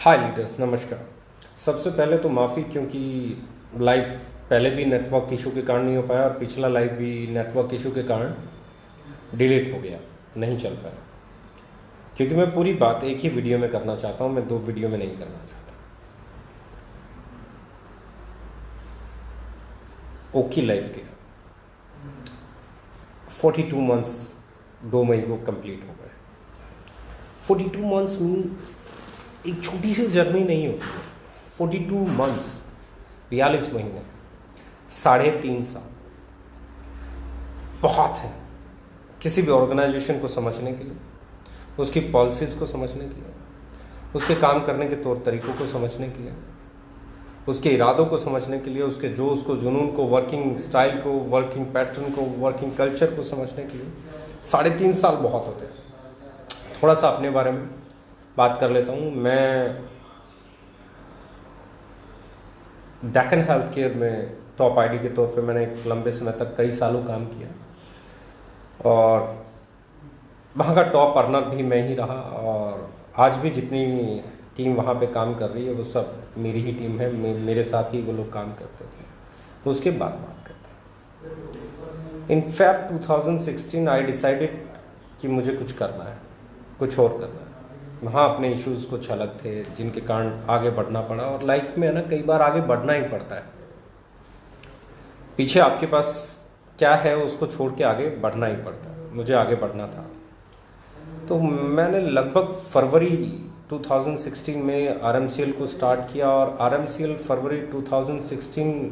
हाय leaders, नमस्कार। सबसे पहले तो माफ़ी, क्योंकि लाइव पहले भी नेटवर्क इशू के कारण नहीं हो पाया और पिछला लाइव भी नेटवर्क इशू के कारण डिलीट हो गया, नहीं चल पाया। क्योंकि मैं पूरी बात एक ही वीडियो में करना चाहता हूँ, मैं दो वीडियो में नहीं करना चाहता। ओकी लाइफ के 42 मंथ्स 2 मई को कंप्लीट हो गए। 42 मंथ्स मीन एक छोटी सी जर्नी नहीं होती है। 42 मंथ्स 42 महीने 3.5 साल बहुत है किसी भी ऑर्गेनाइजेशन को समझने के लिए, उसकी पॉलिसीज़ को समझने के लिए, उसके काम करने के तौर तरीक़ों को समझने के लिए, उसके इरादों को समझने के लिए, उसके जोश को, जुनून को, वर्किंग स्टाइल को, वर्किंग पैटर्न को, वर्किंग कल्चर को समझने के लिए 3.5 साल बहुत होते हैं। थोड़ा सा अपने बारे में बात कर लेता हूँ। मैं डेक्कन हेल्थ केयर में टॉप आईडी के तौर पे मैंने एक लंबे समय तक कई सालों काम किया और वहाँ का टॉप अर्नर भी मैं ही रहा। और आज भी जितनी टीम वहाँ पे काम कर रही है वो सब मेरी ही टीम है, मेरे साथ ही वो लोग काम करते थे। उसके बाद बात करते हैं। इन फैक्ट 2016 आई डिसाइडेड कि मुझे कुछ करना है, कुछ और करना है। वहाँ अपने इश्यूज़ कुछ अलग थे जिनके कारण आगे बढ़ना पड़ा। और लाइफ में है ना, कई बार आगे बढ़ना ही पड़ता है। पीछे आपके पास क्या है उसको छोड़ के आगे बढ़ना ही पड़ता है। मुझे आगे बढ़ना था, तो मैंने लगभग फरवरी 2016 में आरएमसीएल को स्टार्ट किया। और आरएमसीएल फरवरी 2016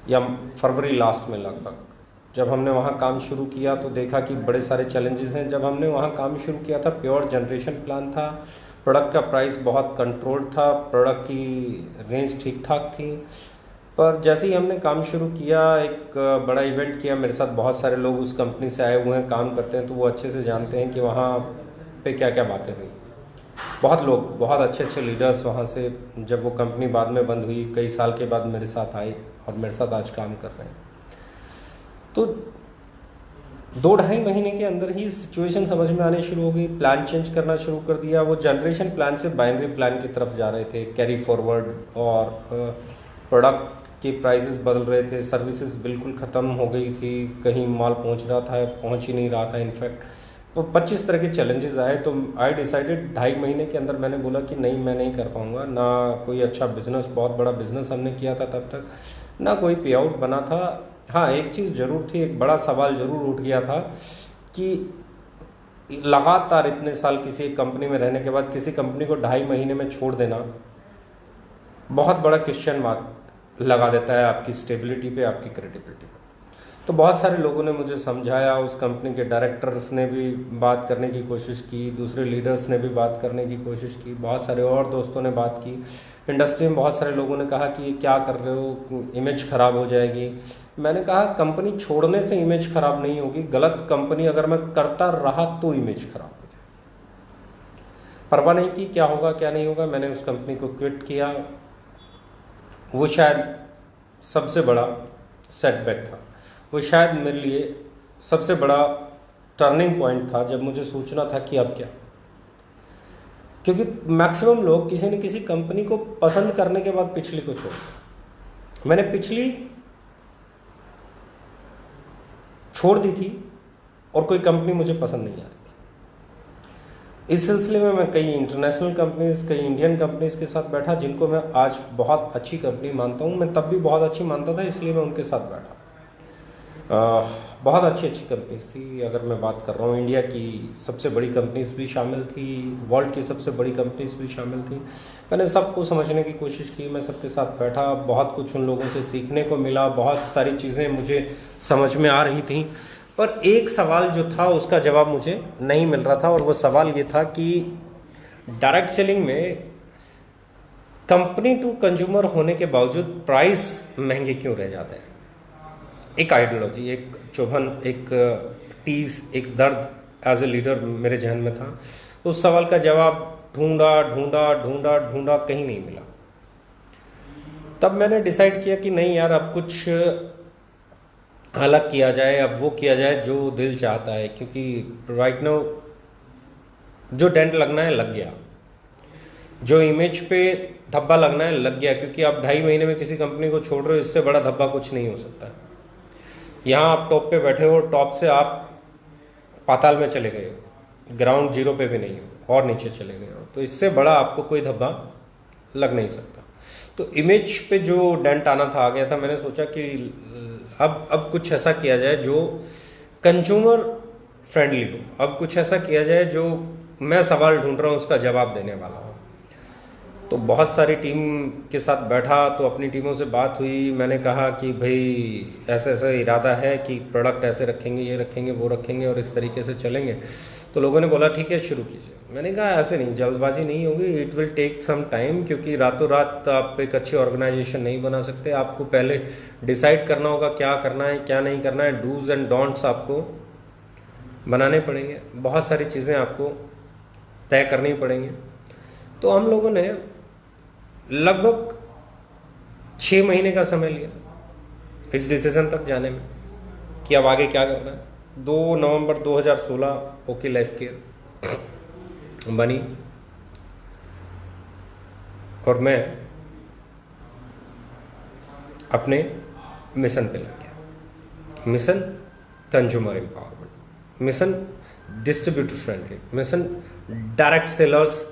या फरवरी लास्ट में लगभग जब हमने वहाँ काम शुरू किया तो देखा कि बड़े सारे चैलेंजेस हैं। जब हमने वहाँ काम शुरू किया था, प्योर जनरेशन प्लान था, प्रोडक्ट का प्राइस बहुत कंट्रोल्ड था, प्रोडक्ट की रेंज ठीक ठाक थी। पर जैसे ही हमने काम शुरू किया, एक बड़ा इवेंट किया, मेरे साथ बहुत सारे लोग उस कंपनी से आए हुए हैं, काम करते हैं, तो वो अच्छे से जानते हैं कि वहाँ पे क्या क्या बातें हुई। बहुत लोग, बहुत अच्छे अच्छे लीडर्स वहाँ से, जब वो कंपनी बाद में बंद हुई, कई साल के बाद मेरे साथ आए और मेरे साथ आज काम कर रहे हैं। तो 2-2.5 महीने के अंदर ही सिचुएशन समझ में आने शुरू हो गई। प्लान चेंज करना शुरू कर दिया। वो जनरेशन प्लान से बाइनरी प्लान की तरफ जा रहे थे, कैरी फॉरवर्ड, और प्रोडक्ट के प्राइसेस बदल रहे थे, सर्विसेज बिल्कुल ख़त्म हो गई थी, कहीं माल पहुंच रहा था, पहुंच ही नहीं रहा था। इनफैक्ट तो 25 तरह के चैलेंजेस आए। तो आई डिसाइडेड 2.5 महीने के अंदर मैंने बोला कि नहीं, मैं नहीं कर पाऊँगा। ना कोई अच्छा बिजनेस, बहुत बड़ा बिजनेस हमने किया था तब तक, ना कोई पे आउट बना था। हाँ, एक चीज़ ज़रूर थी, एक बड़ा सवाल ज़रूर उठ गया था कि लगातार इतने साल किसी एक कंपनी में रहने के बाद किसी कंपनी को 2.5 महीने में छोड़ देना बहुत बड़ा क्वेश्चन मार्क लगा देता है आपकी स्टेबिलिटी पे, आपकी क्रेडिबिलिटी पे। तो बहुत सारे लोगों ने मुझे समझाया, उस कंपनी के डायरेक्टर्स ने भी बात करने की कोशिश की, दूसरे लीडर्स ने भी बात करने की कोशिश की, बहुत सारे और दोस्तों ने बात की, इंडस्ट्री में बहुत सारे लोगों ने कहा कि ये क्या कर रहे हो, इमेज ख़राब हो जाएगी। मैंने कहा कंपनी छोड़ने से इमेज ख़राब नहीं होगी, गलत कंपनी अगर मैं करता रहा तो इमेज ख़राब हो जाएगी। परवाह नहीं की क्या होगा क्या नहीं होगा, मैंने उस कंपनी को क्विट किया। वो शायद सबसे बड़ा सेटबैक था, वो शायद मेरे लिए सबसे बड़ा टर्निंग पॉइंट था जब मुझे सोचना था कि अब क्या। क्योंकि मैक्सिमम लोग किसी न किसी कंपनी को पसंद करने के बाद पिछली को छोड़ते। मैंने पिछली छोड़ दी थी और कोई कंपनी मुझे पसंद नहीं आ रही थी। इस सिलसिले में मैं कई इंटरनेशनल कंपनीज, कई इंडियन कंपनीज के साथ बैठा, जिनको मैं आज बहुत अच्छी कंपनी मानता हूँ। मैं तब भी बहुत अच्छी मानता था, इसलिए मैं उनके साथ बैठा। बहुत अच्छी अच्छी कंपनीज थी। अगर मैं बात कर रहा हूँ, इंडिया की सबसे बड़ी कंपनीज भी शामिल थी, वर्ल्ड की सबसे बड़ी कंपनीज भी शामिल थी। मैंने सबको समझने की कोशिश की, मैं सबके साथ बैठा, बहुत कुछ उन लोगों से सीखने को मिला, बहुत सारी चीज़ें मुझे समझ में आ रही थी। पर एक सवाल जो था उसका जवाब मुझे नहीं मिल रहा था, और वो सवाल ये था कि डायरेक्ट सेलिंग में कंपनी टू कंज्यूमर होने के बावजूद प्राइस महंगे क्यों रह जाते हैं। एक आइडियोलॉजी, एक चुभन, एक टीस, एक दर्द एज ए लीडर मेरे जहन में था। उस सवाल का जवाब ढूंढा ढूंढा ढूंढा ढूंढा, कहीं नहीं मिला। तब मैंने डिसाइड किया कि नहीं यार, अब कुछ अलग किया जाए, अब वो किया जाए जो दिल चाहता है। क्योंकि राइट नाउ जो डेंट लगना है लग गया। जो इमेज पे धब्बा लगना है लग गया, क्योंकि आप 2.5 महीने में किसी कंपनी को छोड़ रहे हो, इससे बड़ा धब्बा कुछ नहीं हो सकता है। यहाँ आप टॉप पे बैठे हो, टॉप से आप पाताल में चले गए हो, ग्राउंड जीरो पे भी नहीं हो और नीचे चले गए हो, तो इससे बड़ा आपको कोई धब्बा लग नहीं सकता। तो इमेज पे जो डेंट आना था आ गया था। मैंने सोचा कि अब कुछ ऐसा किया जाए जो कंज्यूमर फ्रेंडली हो, अब कुछ ऐसा किया जाए जो मैं सवाल ढूंढ रहा हूँ उसका जवाब देने वाला हो। तो बहुत सारी टीम के साथ बैठा, तो अपनी टीमों से बात हुई। मैंने कहा कि भाई ऐसा ऐसा इरादा है कि प्रोडक्ट ऐसे रखेंगे, ये रखेंगे, वो रखेंगे और इस तरीके से चलेंगे। तो लोगों ने बोला ठीक है शुरू कीजिए। मैंने कहा ऐसे नहीं, जल्दबाजी नहीं होगी, it will take some time, क्योंकि रातों रात आप एक अच्छी ऑर्गेनाइजेशन नहीं बना सकते। आपको पहले डिसाइड करना होगा क्या करना है क्या नहीं करना है, डूज एंड डोंट्स आपको बनाने पड़ेंगे, बहुत सारी चीज़ें आपको तय करनी पड़ेंगी। तो हम लोगों ने लगभग 6 महीने का समय लिया इस डिसीजन तक जाने में कि अब आगे क्या करना है। 2 नवंबर 2016 ओके लाइफ केयर बनी और मैं अपने मिशन पे लग गया। Mission consumer empowerment, mission distributor friendly, mission direct sellers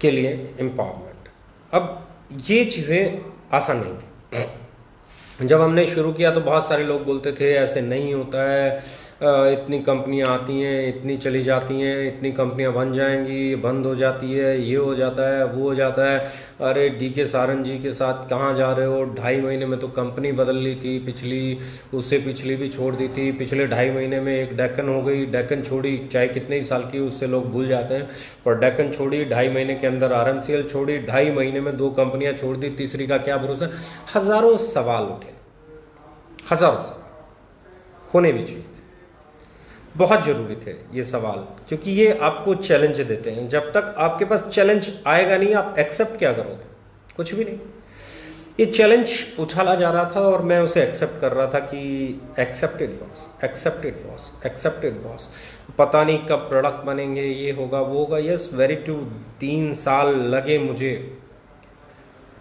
के लिए एम्पावरमेंट। अब ये चीज़ें आसान नहीं थी। जब हमने शुरू किया तो बहुत सारे लोग बोलते थे ऐसे नहीं होता है, इतनी कंपनियां आती हैं, इतनी चली जाती हैं, इतनी कंपनियां बन जाएंगी, बंद हो जाती है, ये हो जाता है, वो हो जाता है। अरे DK सारन जी के साथ कहाँ जा रहे हो, 2.5 महीने में तो कंपनी बदल ली थी, पिछली उससे पिछली भी छोड़ दी थी, पिछले 2.5 महीने में एक डेक्कन हो गई, डेक्कन छोड़ी, चाहे कितने ही साल की उससे लोग भूल जाते हैं, और डेक्कन छोड़ी, 2.5 महीने के अंदर RMCL छोड़ी, 2.5 महीने में 2 कंपनियां छोड़ दी, तीसरी का क्या भरोसा। हज़ारों सवाल उठे, हज़ारों सवाल होने भी चाहिए, बहुत ज़रूरी थे ये सवाल, क्योंकि ये आपको चैलेंज देते हैं। जब तक आपके पास चैलेंज आएगा नहीं, आप एक्सेप्ट क्या करोगे, कुछ भी नहीं। ये चैलेंज उछाला जा रहा था और मैं उसे एक्सेप्ट कर रहा था कि accepted boss, accepted boss, accepted boss, पता नहीं कब प्रोडक्ट बनेंगे, ये होगा वो होगा। Yes, very true. 3 साल लगे मुझे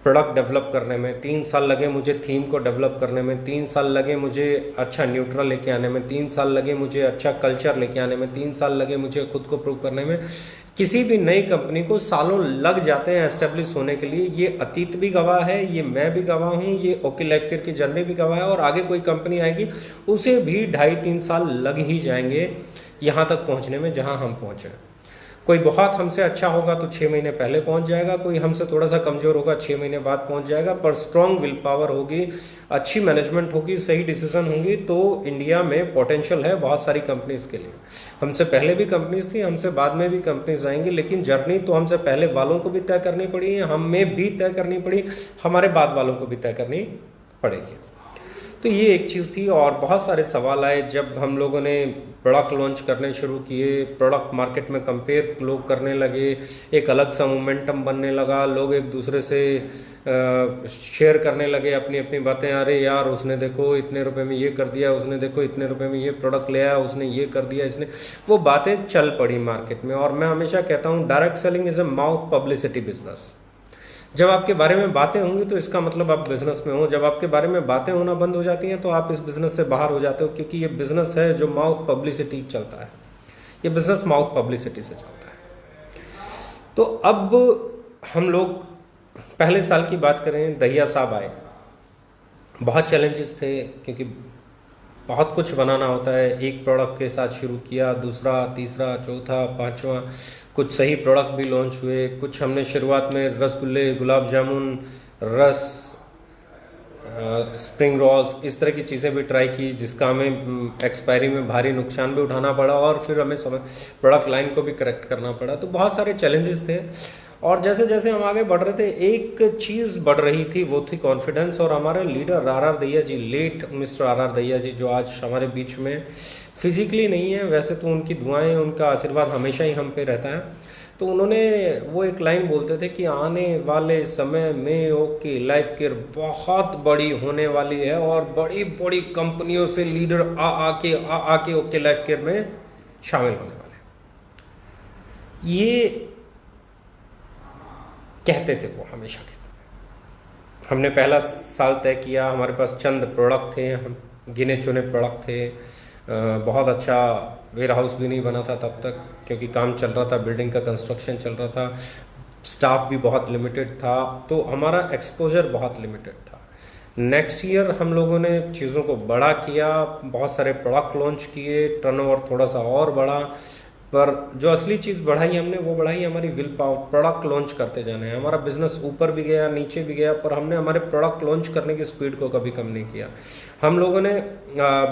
प्रोडक्ट डेवलप करने में, 3 साल लगे मुझे थीम को डेवलप करने में, 3 साल लगे मुझे अच्छा न्यूट्रल लेके आने में, 3 साल लगे मुझे अच्छा कल्चर लेके आने में, 3 साल लगे मुझे खुद को प्रूव करने में। किसी भी नई कंपनी को सालों लग जाते हैं एस्टेब्लिश होने के लिए। ये अतीत भी गवाह है, ये मैं भी गवाह हूँ, ये ओके लाइफ केयर की जर्नी भी गवाह है, और आगे कोई कंपनी आएगी उसे भी 2.5-3 साल लग ही जाएंगे यहाँ तक पहुँचने में जहाँ हम पहुँचे। कोई बहुत हमसे अच्छा होगा तो 6 महीने पहले पहुंच जाएगा, कोई हमसे थोड़ा सा कमज़ोर होगा 6 महीने बाद पहुंच जाएगा। पर स्ट्रॉन्ग विल पावर होगी, अच्छी मैनेजमेंट होगी, सही डिसीजन होंगी, तो इंडिया में पोटेंशियल है बहुत सारी कंपनीज के लिए। हमसे पहले भी कंपनीज थी, हमसे बाद में भी कंपनीज आएंगी, लेकिन जर्नी तो हमसे पहले वालों को भी तय करनी पड़ी, हमें भी तय करनी पड़ी, हमारे बाद वालों को भी तय करनी पड़ेगी। तो ये एक चीज़ थी। और बहुत सारे सवाल आए जब हम लोगों ने प्रोडक्ट लॉन्च करने शुरू किए, प्रोडक्ट मार्केट में कंपेयर लोग करने लगे, एक अलग सा मोमेंटम बनने लगा, लोग एक दूसरे से शेयर करने लगे अपनी अपनी बातें। अरे यार उसने देखो इतने रुपए में ये कर दिया, उसने देखो इतने रुपए में ये प्रोडक्ट ले आया, उसने ये कर दिया, इसने वो बातें चल पड़ी मार्केट में। और मैं हमेशा कहता हूँ direct selling is a mouth publicity business. जब आपके बारे में बातें होंगी तो इसका मतलब आप बिजनेस में हो, जब आपके बारे में बातें होना बंद हो जाती हैं तो आप इस बिजनेस से बाहर हो जाते हो, क्योंकि ये बिजनेस है जो माउथ पब्लिसिटी चलता है, ये बिजनेस माउथ पब्लिसिटी से चलता है। तो अब हम लोग पहले साल की बात करें, दहिया साहब आए, बहुत चैलेंजेस थे क्योंकि बहुत कुछ बनाना होता है। एक प्रोडक्ट के साथ शुरू किया, दूसरा, तीसरा, चौथा, पांचवा, कुछ सही प्रोडक्ट भी लॉन्च हुए, कुछ हमने शुरुआत में रसगुल्ले, गुलाब जामुन, रस, स्प्रिंग रोल्स, इस तरह की चीज़ें भी ट्राई की, जिसका हमें एक्सपायरी में भारी नुकसान भी उठाना पड़ा और फिर हमें प्रोडक्ट लाइन को भी करेक्ट करना पड़ा। तो बहुत सारे चैलेंजेस थे। और जैसे जैसे हम आगे बढ़ रहे थे एक चीज़ बढ़ रही थी, वो थी कॉन्फिडेंस। और हमारे लीडर RR दहिया जी, लेट मिस्टर RR दहिया जी, जो आज हमारे बीच में फिजिकली नहीं है, वैसे तो उनकी दुआएं, उनका आशीर्वाद हमेशा ही हम पे रहता है। तो उन्होंने वो एक लाइन बोलते थे कि आने वाले समय में ओके लाइफ केयर बहुत बड़ी होने वाली है और बड़ी बड़ी कंपनियों से लीडर आ आके ओके लाइफ केयर में शामिल होने वाले। ये कहते थे, वो हमेशा कहते थे। हमने पहला साल तय किया, हमारे पास चंद प्रोडक्ट थे, हम गिने चुने प्रोडक्ट थे, बहुत अच्छा वेयर हाउस भी नहीं बना था तब तक, क्योंकि काम चल रहा था, बिल्डिंग का कंस्ट्रक्शन चल रहा था, स्टाफ भी बहुत लिमिटेड था, तो हमारा एक्सपोजर बहुत लिमिटेड था। नेक्स्ट ईयर हम लोगों ने चीज़ों को बड़ा किया, बहुत सारे प्रोडक्ट लॉन्च किए, टर्नओवर थोड़ा सा और बढ़ा, पर जो असली चीज़ बढ़ाई हमने, वो बढ़ाई हमारी विल पावर। प्रोडक्ट लॉन्च करते जाना है। हमारा बिजनेस ऊपर भी गया, नीचे भी गया, पर हमने हमारे प्रोडक्ट लॉन्च करने की स्पीड को कभी कम नहीं किया। हम लोगों ने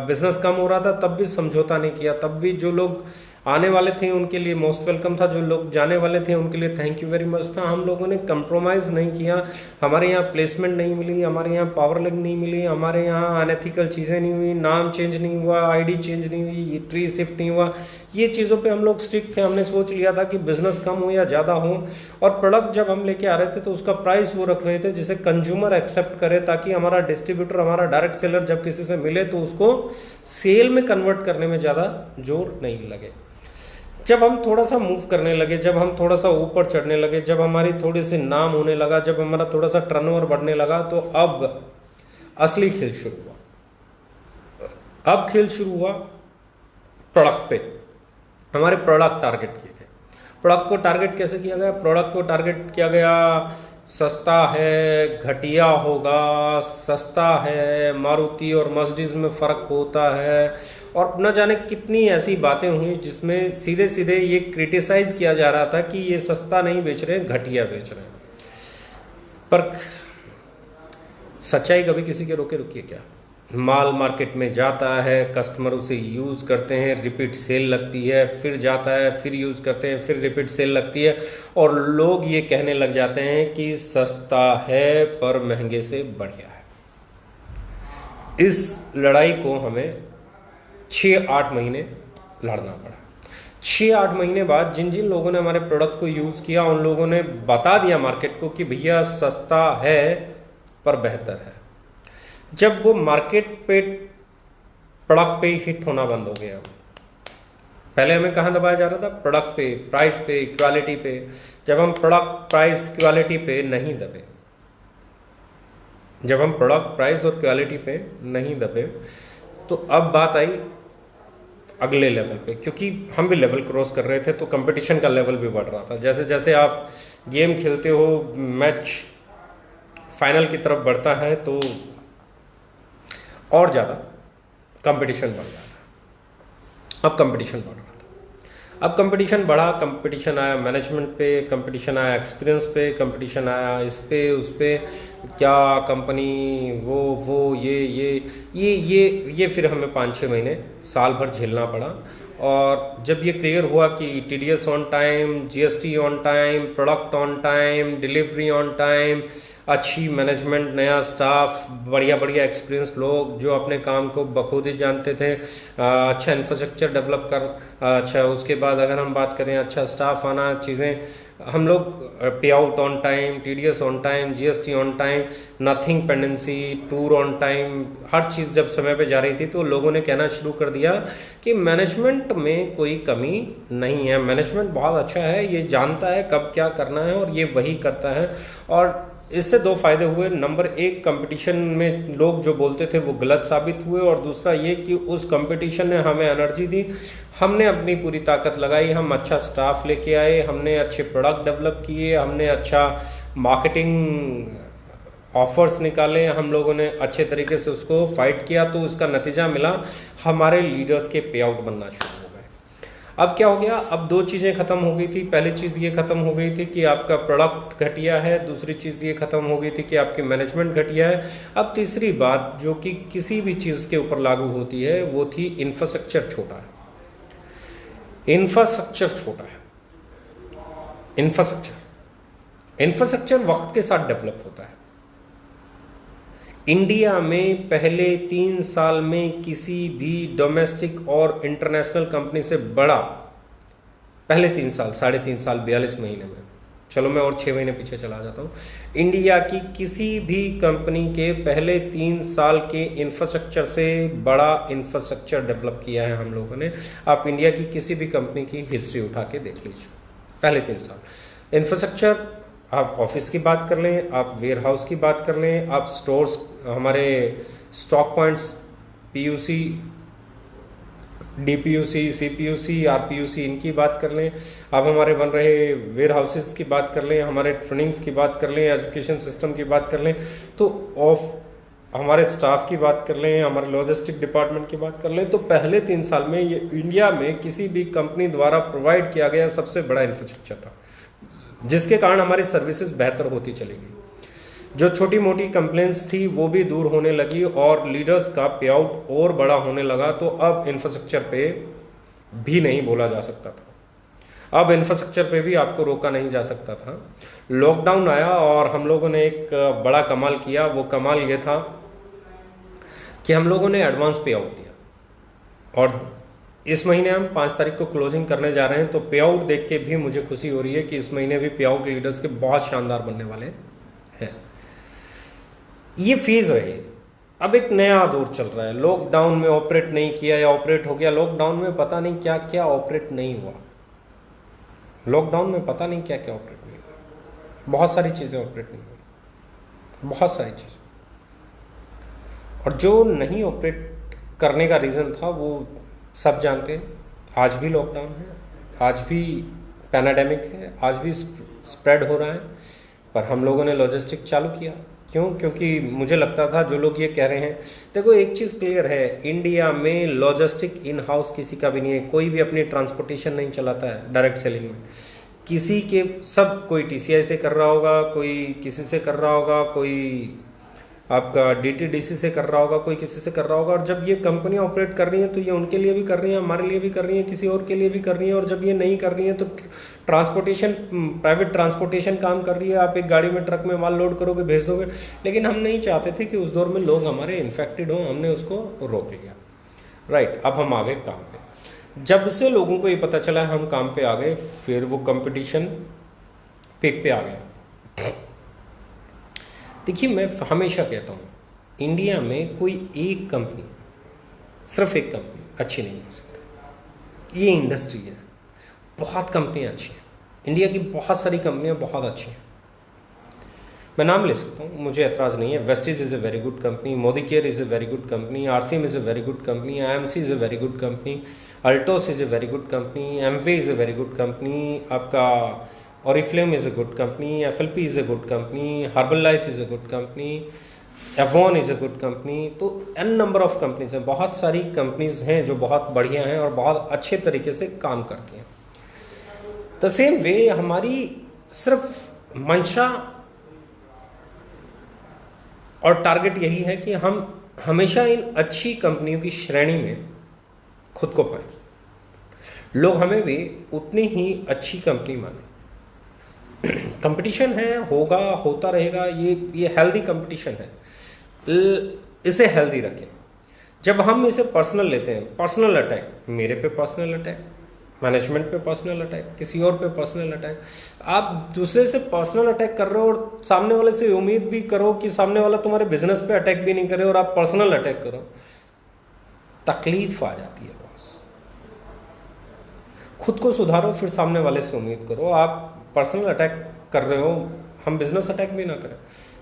बिजनेस कम हो रहा था तब भी समझौता नहीं किया, तब भी जो लोग आने वाले थे उनके लिए मोस्ट वेलकम था, जो लोग जाने वाले थे उनके लिए थैंक यू वेरी मच था। हम लोगों ने कंप्रोमाइज़ नहीं किया। हमारे यहाँ प्लेसमेंट नहीं मिली, हमारे यहाँ पावर लिंक नहीं मिली, हमारे यहाँ अनएथिकल चीज़ें नहीं हुई, नाम चेंज नहीं हुआ, आईडी चेंज नहीं हुई, ट्री शिफ्ट नहीं हुआ। ये चीज़ों पे हम लोग स्ट्रिक्ट थे। हमने सोच लिया था कि बिजनेस कम हो या ज़्यादा हो, और प्रोडक्ट जब हम लेके आ रहे थे तो उसका प्राइस वो रख रहे थे जिसे कंज्यूमर एक्सेप्ट करे, ताकि हमारा डिस्ट्रीब्यूटर, हमारा डायरेक्ट सेलर जब किसी से मिले तो उसको सेल में कन्वर्ट करने में ज़्यादा जोर नहीं लगे। जब हम थोड़ा सा मूव करने लगे, जब हम थोड़ा सा ऊपर चढ़ने लगे, जब हमारी थोड़ी सी नाम होने लगा, जब हमारा थोड़ा सा टर्नओवर बढ़ने लगा, तो अब असली खेल शुरू हुआ। अब खेल शुरू हुआ प्रोडक्ट पे। हमारे प्रोडक्ट टारगेट किए गए। प्रोडक्ट को टारगेट कैसे किया गया? प्रोडक्ट को टारगेट किया गया, सस्ता है, घटिया होगा, सस्ता है, मारुति और मर्सिडीज में फ़र्क होता है, और न जाने कितनी ऐसी बातें हुई जिसमें सीधे सीधे ये क्रिटिसाइज किया जा रहा था कि ये सस्ता नहीं बेच रहे, घटिया बेच रहे हैं। पर सच्चाई कभी किसी के रोके रुकी है क्या? माल मार्केट में जाता है, कस्टमर उसे यूज़ करते हैं, रिपीट सेल लगती है, फिर जाता है, फिर यूज़ करते हैं, फिर रिपीट सेल लगती है, और लोग ये कहने लग जाते हैं कि सस्ता है पर महंगे से बढ़िया है। इस लड़ाई को हमें 6-8 महीने लड़ना पड़ा। 6-8 महीने बाद जिन जिन लोगों ने हमारे प्रोडक्ट को यूज़ किया, उन लोगों ने बता दिया मार्केट को कि भैया सस्ता है पर बेहतर है। जब वो मार्केट पे प्रोडक्ट पे हिट होना बंद हो गया, पहले हमें कहाँ दबाया जा रहा था? प्रोडक्ट पे, प्राइस पे, क्वालिटी पे। जब हम प्रोडक्ट, प्राइस, क्वालिटी पे नहीं दबे, जब हम प्रोडक्ट, प्राइस और क्वालिटी पे नहीं दबे, तो अब बात आई अगले लेवल पे, क्योंकि हम भी लेवल क्रॉस कर रहे थे, तो कंपटीशन का लेवल भी बढ़ रहा था। जैसे जैसे आप गेम खेलते हो, मैच फाइनल की तरफ बढ़ता है, तो और ज़्यादा कंपटीशन बढ़ जाता है। अब कंपटीशन बढ़ रहा था। अब कंपटीशन बढ़ा, कंपटीशन आया मैनेजमेंट पे, कंपटीशन आया एक्सपीरियंस पे, कंपटीशन आया इस पे उस पे, क्या कंपनी, वो ये फिर हमें 5-6 महीने, साल भर झेलना पड़ा। और जब ये क्लियर हुआ कि TDS on time, GST on time, product on time, delivery on time, अच्छी मैनेजमेंट, नया स्टाफ, बढ़िया बढ़िया एक्सपीरियंस लोग जो अपने काम को बखूबी जानते थे, अच्छा इंफ्रास्ट्रक्चर डेवलप कर, अच्छा उसके बाद अगर हम बात करें अच्छा स्टाफ आना, चीज़ें, हम लोग pay out on time, TDS on time, GST on time, nothing pendency, tour on time, हर चीज़ जब समय पे जा रही थी, तो लोगों ने कहना शुरू कर दिया कि मैनेजमेंट में कोई कमी नहीं है, मैनेजमेंट बहुत अच्छा है, ये जानता है कब क्या करना है और ये वही करता है। और इससे 2 फायदे हुए। नंबर 1, कंपटीशन में लोग जो बोलते थे वो गलत साबित हुए, और दूसरा ये कि उस कंपटीशन ने हमें एनर्जी दी, हमने अपनी पूरी ताकत लगाई, हम अच्छा स्टाफ लेके आए, हमने अच्छे प्रोडक्ट डेवलप किए, हमने अच्छा मार्केटिंग ऑफर्स निकाले, हम लोगों ने अच्छे तरीके से उसको फाइट किया, तो उसका नतीजा मिला, हमारे लीडर्स के पे आउट बनना शुरू हो गए। अब क्या हो गया? अब 2 चीज़ें ख़त्म हो गई थी। पहली चीज़ ये ख़त्म हो गई थी कि आपका प्रोडक्ट घटिया है, दूसरी चीज़ ये ख़त्म हो गई थी कि आपकी मैनेजमेंट घटिया है। अब तीसरी बात जो कि किसी भी चीज़ के ऊपर लागू होती है, वो थी इंफ्रास्ट्रक्चर छोटा है। इंफ्रास्ट्रक्चर छोटा है। इंफ्रास्ट्रक्चर वक्त के साथ डेवलप होता है। इंडिया में पहले 3 साल में किसी भी डोमेस्टिक और इंटरनेशनल कंपनी से बड़ा, पहले 3 साल, 3.5 साल, 42 महीने में, चलो मैं और 6 महीने पीछे चला जाता हूँ, इंडिया की किसी भी कंपनी के पहले 3 साल के इंफ्रास्ट्रक्चर से बड़ा इंफ्रास्ट्रक्चर डेवलप किया है हम लोगों ने। आप इंडिया की किसी भी कंपनी की हिस्ट्री उठा के देख लीजिए। पहले 3 साल। इंफ्रास्ट्रक्चर, आप ऑफिस की बात कर लें, आप वेयर हाउस की बात कर लें, आप स्टोर्स, हमारे स्टॉक पॉइंट्स, पीयूसी, डीपीयूसी, सीपीयूसी, आरपीयूसी, इनकी बात कर लें, आप हमारे बन रहे वेयर हाउसेस की बात कर लें, हमारे ट्रेनिंग्स की बात कर लें, एजुकेशन सिस्टम की बात कर लें, तो हमारे स्टाफ की बात कर लें, हमारे लॉजिस्टिक डिपार्टमेंट की बात कर लें, तो पहले 3 साल में ये इंडिया में किसी भी कंपनी द्वारा प्रोवाइड किया गया सबसे बड़ा इंफ्रास्ट्रक्चर था, जिसके कारण हमारी सर्विसेज बेहतर होती चली गई। जो छोटी मोटी कंप्लेंट्स थी वो भी दूर होने लगी और लीडर्स का पे आउट और बड़ा होने लगा। तो अब इंफ्रास्ट्रक्चर पे भी नहीं बोला जा सकता था, अब इंफ्रास्ट्रक्चर पे भी आपको रोका नहीं जा सकता था। लॉकडाउन आया और हम लोगों ने एक बड़ा कमाल किया। वो कमाल ये था कि हम लोगों ने एडवांस पे आउट दिया और इस महीने हम 5 तारीख को क्लोजिंग करने जा रहे हैं। तो पे आउट देख के भी मुझे खुशी हो रही है कि इस महीने भी पे आउट लीडर्स के बहुत शानदार बनने वाले हैं। ये फेज रही, अब एक नया दौर चल रहा है। लॉकडाउन में ऑपरेट नहीं किया या ऑपरेट हो गया, लॉकडाउन में पता नहीं क्या क्या ऑपरेट नहीं हुआ, लॉकडाउन में पता नहीं क्या क्या ऑपरेट नहीं हुआ, बहुत सारी चीज़ें ऑपरेट नहीं हुई, बहुत सारी चीज़ें। और जो नहीं ऑपरेट करने का रीज़न था वो सब जानते हैं। आज भी लॉकडाउन है, आज भी पैनाडेमिक है, आज भी स्प्रेड हो रहा है, पर हम लोगों ने लॉजिस्टिक चालू किया। क्यों? क्योंकि मुझे लगता था जो लोग ये कह रहे हैं, देखो एक चीज़ क्लियर है, इंडिया में लॉजिस्टिक इन हाउस किसी का भी नहीं है। कोई भी अपनी ट्रांसपोर्टेशन नहीं चलाता है डायरेक्ट सेलिंग में, किसी के सब, कोई टीसीआई से कर रहा होगा, कोई किसी से कर रहा होगा, कोई आपका डीटीडीसी से कर रहा होगा, कोई किसी से कर रहा होगा। और जब ये कंपनियां ऑपरेट कर रही हैं तो ये उनके लिए भी कर रही हैं, हमारे लिए भी कर रही हैं, किसी और के लिए भी कर रही हैं। और जब ये नहीं कर रही हैं तो ट्रांसपोर्टेशन, प्राइवेट ट्रांसपोर्टेशन काम कर रही है। आप एक गाड़ी में, ट्रक में माल लोड करोगे, भेज दोगे। लेकिन हम नहीं चाहते थे कि उस दौर में लोग हमारे इन्फेक्टेड हों, हमने उसको रोक लिया। राइट, अब हम आ गए काम पे। जब से लोगों को ये पता चला हम काम पे आ गए, फिर वो कंपटीशन पीक पे आ गया। देखिए, मैं हमेशा कहता हूँ इंडिया में कोई एक कंपनी, सिर्फ एक कंपनी अच्छी नहीं हो सकती। ये इंडस्ट्री है, बहुत कंपनियाँ अच्छी हैं, इंडिया की बहुत सारी कंपनियाँ बहुत अच्छी हैं। मैं नाम ले सकता हूँ, मुझे एतराज़ नहीं है। Vestige is a very good company, Modi care is a very good company, RCM is a very good company, IMC is a very good company, Altos is a very good company, Amway is a very good company, आपका Oriflame is a good company, FLP is a good company, Herbalife is a good company, Avon is a good company। तो n number of companies हैं, बहुत सारी companies हैं जो बहुत बढ़िया हैं और बहुत अच्छे तरीके से काम करती हैं। द सेम वे हमारी सिर्फ मंशा और टारगेट यही है कि हम हमेशा इन अच्छी कंपनियों की श्रेणी में खुद को पाएं, लोग हमें भी उतनी ही अच्छी कंपनी माने। कंपटीशन है, होगा, होता रहेगा, ये हेल्दी कंपटीशन है, इसे हेल्दी रखें। जब हम इसे पर्सनल लेते हैं, पर्सनल अटैक, मेरे पे पर्सनल अटैक, मैनेजमेंट पे पर्सनल अटैक, किसी और पे पर्सनल अटैक, आप दूसरे से पर्सनल अटैक कर रहे हो और सामने वाले से उम्मीद भी करो कि सामने वाला तुम्हारे बिजनेस पे अटैक भी नहीं करे और आप पर्सनल अटैक करो, तकलीफ आ जाती है बॉस। खुद को सुधारो, फिर सामने वाले से उम्मीद करो। आप पर्सनल अटैक कर रहे हो, हम बिजनेस अटैक भी ना करें,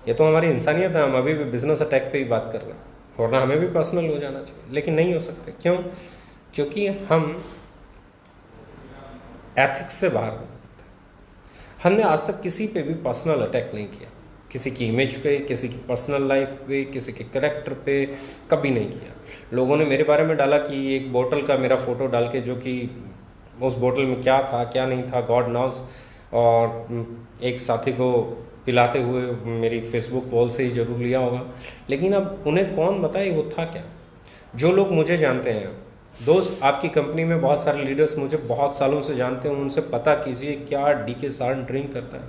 ये तो हमारी इंसानियत है। हम अभी भी बिजनेस अटैक पे ही बात कर रहे हैं, वरना हमें भी पर्सनल हो जाना चाहिए, लेकिन नहीं हो सकते। क्यों? क्योंकि हम एथिक्स से बाहर हो जाते हैं। हमने आज तक किसी पे भी पर्सनल अटैक नहीं किया, किसी की इमेज पे, किसी की पर्सनल लाइफ पे, किसी के कैरेक्टर पे कभी नहीं किया। लोगों ने मेरे बारे में डाला कि एक बोतल का मेरा फ़ोटो डाल के, जो कि उस बोतल में क्या था क्या नहीं था गॉड नॉज, और एक साथी को पिलाते हुए मेरी फेसबुक वॉल से ही जरूर लिया होगा। लेकिन अब उन्हें कौन बताए वो था क्या। जो लोग मुझे जानते हैं, दोस्त, आपकी कंपनी में बहुत सारे लीडर्स मुझे बहुत सालों से जानते हैं, उनसे पता कीजिए क्या डीके सारण ड्रिंक करता है,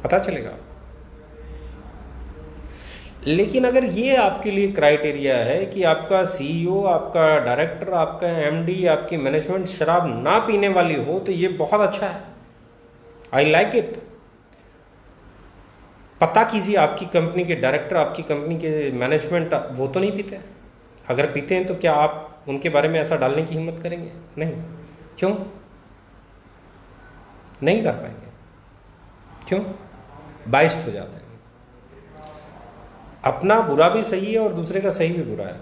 पता चलेगा। लेकिन अगर ये आपके लिए क्राइटेरिया है कि आपका सीईओ, आपका डायरेक्टर, आपका एमडी, आपकी मैनेजमेंट शराब ना पीने वाली हो, तो ये बहुत अच्छा है, आई लाइक इट। पता कीजिए आपकी कंपनी के डायरेक्टर, आपकी कंपनी के मैनेजमेंट वो तो नहीं पीते। अगर पीते हैं तो क्या आप उनके बारे में ऐसा डालने की हिम्मत करेंगे? नहीं। क्यों? नहीं कर पाएंगे। क्यों? बाइस्ड हो जाते हैं। अपना बुरा भी सही है और दूसरे का सही भी बुरा है,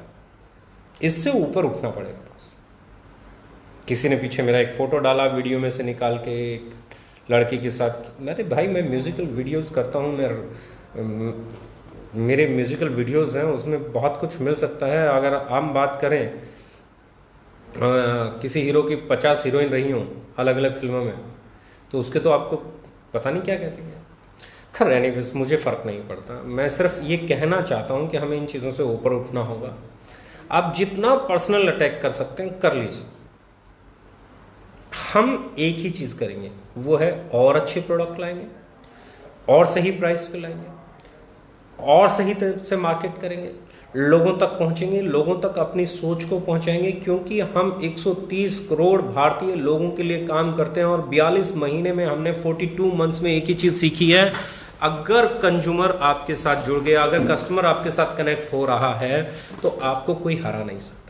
इससे ऊपर उठना पड़ेगा बस। किसी ने पीछे मेरा एक फ़ोटो डाला वीडियो में से निकाल के, एक लड़की के साथ। मेरे भाई, मैं म्यूज़िकल वीडियोस करता हूँ, मेरे म्यूज़िकल वीडियोस हैं, उसमें बहुत कुछ मिल सकता है। अगर हम बात करें किसी हीरो की 50 हीरोइन रही हों अलग अलग फिल्मों में, तो उसके तो आपको पता नहीं क्या कहते हैं। खैर एनीवेज, मुझे फ़र्क नहीं पड़ता। मैं सिर्फ ये कहना चाहता हूँ कि हमें इन चीज़ों से ऊपर उठना होगा। आप जितना पर्सनल अटैक कर सकते हैं कर लीजिए। हम एक ही चीज़ करेंगे, वो है और अच्छे प्रोडक्ट लाएंगे, और सही प्राइस पे लाएंगे, और सही तरह से मार्केट करेंगे, लोगों तक पहुंचेंगे, लोगों तक अपनी सोच को पहुंचाएंगे। क्योंकि हम 130 करोड़ भारतीय लोगों के लिए काम करते हैं और 42 महीने में हमने 42 मंथ्स में एक ही चीज़ सीखी है। अगर कंज्यूमर आपके साथ जुड़ गया, अगर कस्टमर आपके साथ कनेक्ट हो रहा है, तो आपको कोई हरा नहीं सकता।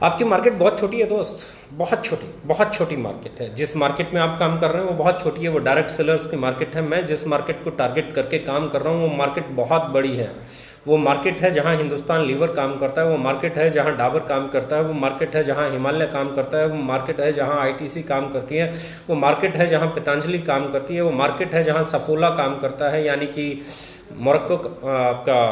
आपकी मार्केट बहुत छोटी है दोस्त, बहुत छोटी मार्केट है। जिस मार्केट में आप काम कर रहे हैं वो बहुत छोटी है, वो डायरेक्ट सेलर्स की मार्केट है। मैं जिस मार्केट को टारगेट करके काम कर रहा हूँ वो मार्केट बहुत बड़ी है। वो मार्केट है जहाँ हिंदुस्तान लीवर काम करता है, वो मार्केट है जहाँ डाबर काम करता है, वो मार्केट है जहाँ हिमालय काम करता है, वो मार्केट है जहाँ आईटीसी काम करती है, वो मार्केट है जहाँ पतंजलि काम करती है, वो मार्केट है जहाँ सफोला काम करता है, यानी कि मोरक्को आपका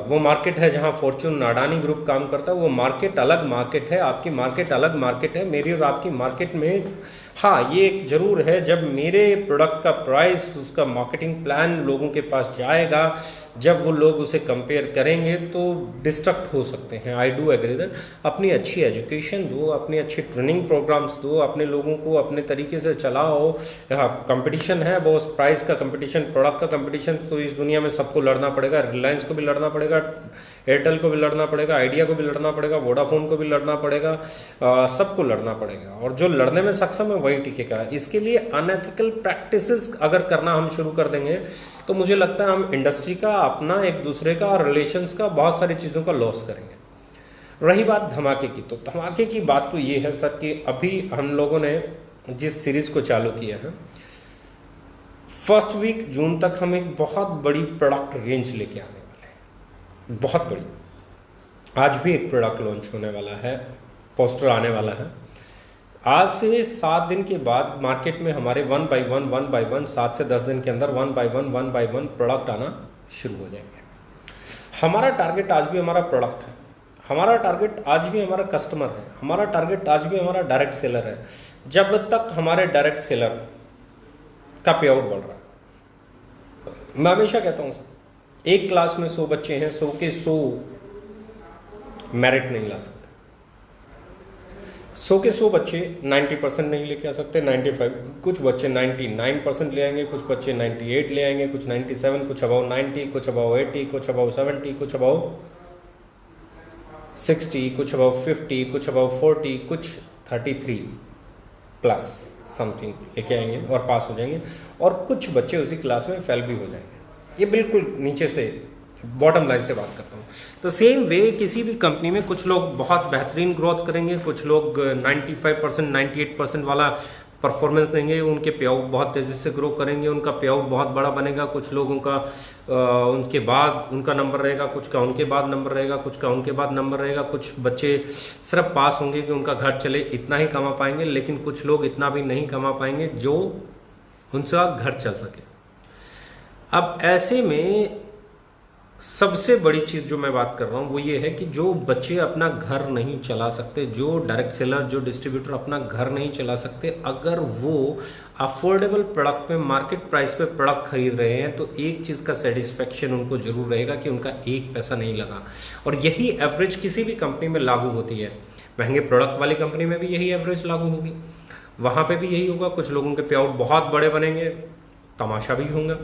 वो मार्केट है जहां फॉर्चून अडानी ग्रुप काम करता है। वो मार्केट अलग मार्केट है, आपकी मार्केट अलग मार्केट है। मेरी और आपकी मार्केट में हाँ ये एक ज़रूर है, जब मेरे प्रोडक्ट का प्राइस, उसका मार्केटिंग प्लान लोगों के पास जाएगा, जब वो लोग उसे कंपेयर करेंगे तो डिस्ट्रक्ट हो सकते हैं। I do agree that. अपनी अच्छी एजुकेशन दो, अपने अच्छे ट्रेनिंग प्रोग्राम्स दो, अपने लोगों को अपने तरीके से चलाओ। हाँ कंपटीशन है बॉस, प्राइस का कंपटीशन, प्रोडक्ट का कंपटीशन तो इस दुनिया में सबको लड़ना पड़ेगा। रिलायंस को भी लड़ना पड़ेगा, एयरटेल को भी लड़ना पड़ेगा, आइडिया को भी लड़ना पड़ेगा, वोडाफोन को भी लड़ना पड़ेगा, सबको लड़ना पड़ेगा। और जो लड़ने में सक्षम है वही टिकेगा। इसके लिए अनएथिकल प्रैक्टिसेस अगर करना हम शुरू कर देंगे तो मुझे लगता है हम इंडस्ट्री का, अपना, एक दूसरे का, रिलेशंस का, बहुत सारी चीज़ों का लॉस करेंगे। रही बात धमाके की, तो धमाके की बात तो ये है सर कि अभी हम लोगों ने जिस सीरीज़ को चालू किया है, फर्स्ट वीक जून तक हम एक बहुत बड़ी प्रोडक्ट रेंज लेके आने वाले हैं, बहुत बड़ी। आज भी एक प्रोडक्ट लॉन्च होने वाला है, पोस्टर आने वाला है। आज से 7 दिन के बाद मार्केट में हमारे 1 बाय 1 7 से 10 दिन के अंदर 1 बाय 1 प्रोडक्ट आना शुरू हो जाएंगे। हमारा टारगेट आज भी हमारा प्रोडक्ट है, हमारा टारगेट आज भी हमारा कस्टमर है, हमारा टारगेट आज भी हमारा डायरेक्ट सेलर है। जब तक हमारे डायरेक्ट सेलर का पे आउट बढ़ रहा है, मैं हमेशा कहता हूँ सर, एक क्लास में 100 बच्चे हैं, 100 के 100 मेरिट नहीं ला सकते। 100 के 100 बच्चे 90% नहीं लेके आ सकते, 95, कुछ बच्चे 99% ले आएंगे, कुछ बच्चे 98 ले आएंगे, कुछ 97, कुछ अबाउ 90, कुछ अबाउ 80, कुछ अबाउ 70, कुछ अबाउ 60, कुछ अबाउ 50, कुछ अबाउ 40, कुछ 33 प्लस समथिंग लेके आएंगे और पास हो जाएंगे। और कुछ बच्चे उसी क्लास में फेल भी हो जाएंगे। ये बिल्कुल नीचे से बॉटम लाइन से बात करता हूँ। तो सेम वे किसी भी कंपनी में कुछ लोग बहुत बेहतरीन ग्रोथ करेंगे, कुछ लोग 95%, 98% वाला परफॉर्मेंस देंगे, उनके पे आउट बहुत तेज़ी से ग्रो करेंगे, उनका पे आउट बहुत बड़ा बनेगा। कुछ लोगों का उनके बाद उनका नंबर रहेगा, कुछ का उनके बाद नंबर रहेगा, कुछ का उनके बाद नंबर रहेगा। कुछ बच्चे सिर्फ पास होंगे कि उनका घर चले, इतना ही कमा पाएंगे, लेकिन कुछ लोग इतना भी नहीं कमा पाएंगे जो उनका घर चल सके। अब ऐसे में सबसे बड़ी चीज़ जो मैं बात कर रहा हूँ वो ये है कि जो बच्चे अपना घर नहीं चला सकते, जो डायरेक्ट सेलर, जो डिस्ट्रीब्यूटर अपना घर नहीं चला सकते, अगर वो अफोर्डेबल प्रोडक्ट पे, मार्केट प्राइस पे प्रोडक्ट खरीद रहे हैं, तो एक चीज़ का सेटिस्फेक्शन उनको जरूर रहेगा कि उनका एक पैसा नहीं लगा। और यही एवरेज किसी भी कंपनी में लागू होती है। महंगे प्रोडक्ट वाली कंपनी में भी यही एवरेज लागू होगी, वहाँ पर भी यही होगा। कुछ लोगों के पे आउट बहुत बड़े बनेंगे, तमाशा भी होगा।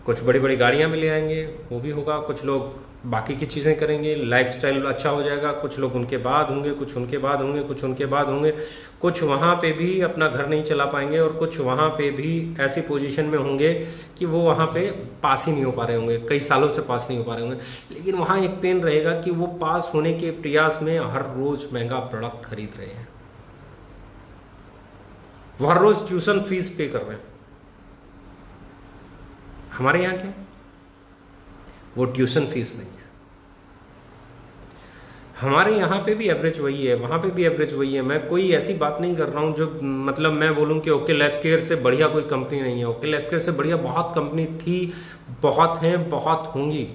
कुछ बड़ी बड़ी गाड़ियाँ भी ले आएंगे, वो भी होगा। कुछ लोग बाकी की चीज़ें करेंगे, लाइफस्टाइल अच्छा हो जाएगा। कुछ लोग उनके बाद होंगे, कुछ उनके बाद होंगे, कुछ उनके बाद होंगे। कुछ वहाँ पे भी अपना घर नहीं चला पाएंगे और कुछ वहाँ पे भी ऐसी पोजीशन में होंगे कि वो वहाँ पे पास ही नहीं हो पा रहे होंगे, कई सालों से पास नहीं हो पा रहे होंगे। लेकिन वहाँ एक पेन रहेगा कि वो पास होने के प्रयास में हर रोज़ महंगा प्रोडक्ट खरीद रहे हैं। वो हर रोज ट्यूशन फीस पे कर रहे हैं। हमारे यहाँ क्या, वो ट्यूशन फीस नहीं है। हमारे यहाँ पे भी एवरेज वही है, वहाँ पे भी एवरेज वही है। मैं कोई ऐसी बात नहीं कर रहा हूँ जो मतलब मैं बोलूँ कि ओके लाइफ केयर से बढ़िया कोई कंपनी नहीं है। ओके लाइफ केयर से बढ़िया बहुत कंपनी थी, बहुत हैं, बहुत होंगी।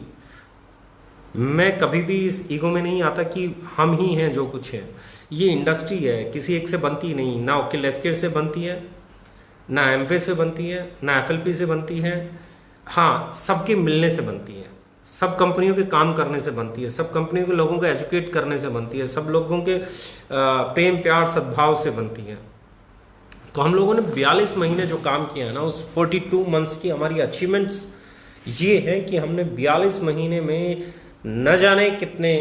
मैं कभी भी इस ईगो में नहीं आता कि हम ही हैं जो कुछ है। ये इंडस्ट्री है, किसी एक से बनती नहीं, ना ओके लाइफ केयर से बनती है, ना एमवे से बनती है, ना एफएलपी से बनती है। हाँ, सबके मिलने से बनती है, सब कंपनियों के काम करने से बनती है, सब कंपनियों के लोगों को एजुकेट करने से बनती है, सब लोगों के प्रेम प्यार सद्भाव से बनती है। तो हम लोगों ने 42 महीने जो काम किया है ना, उस 42 मंथ्स की हमारी अचीवमेंट्स ये है कि हमने 42 महीने में न जाने कितने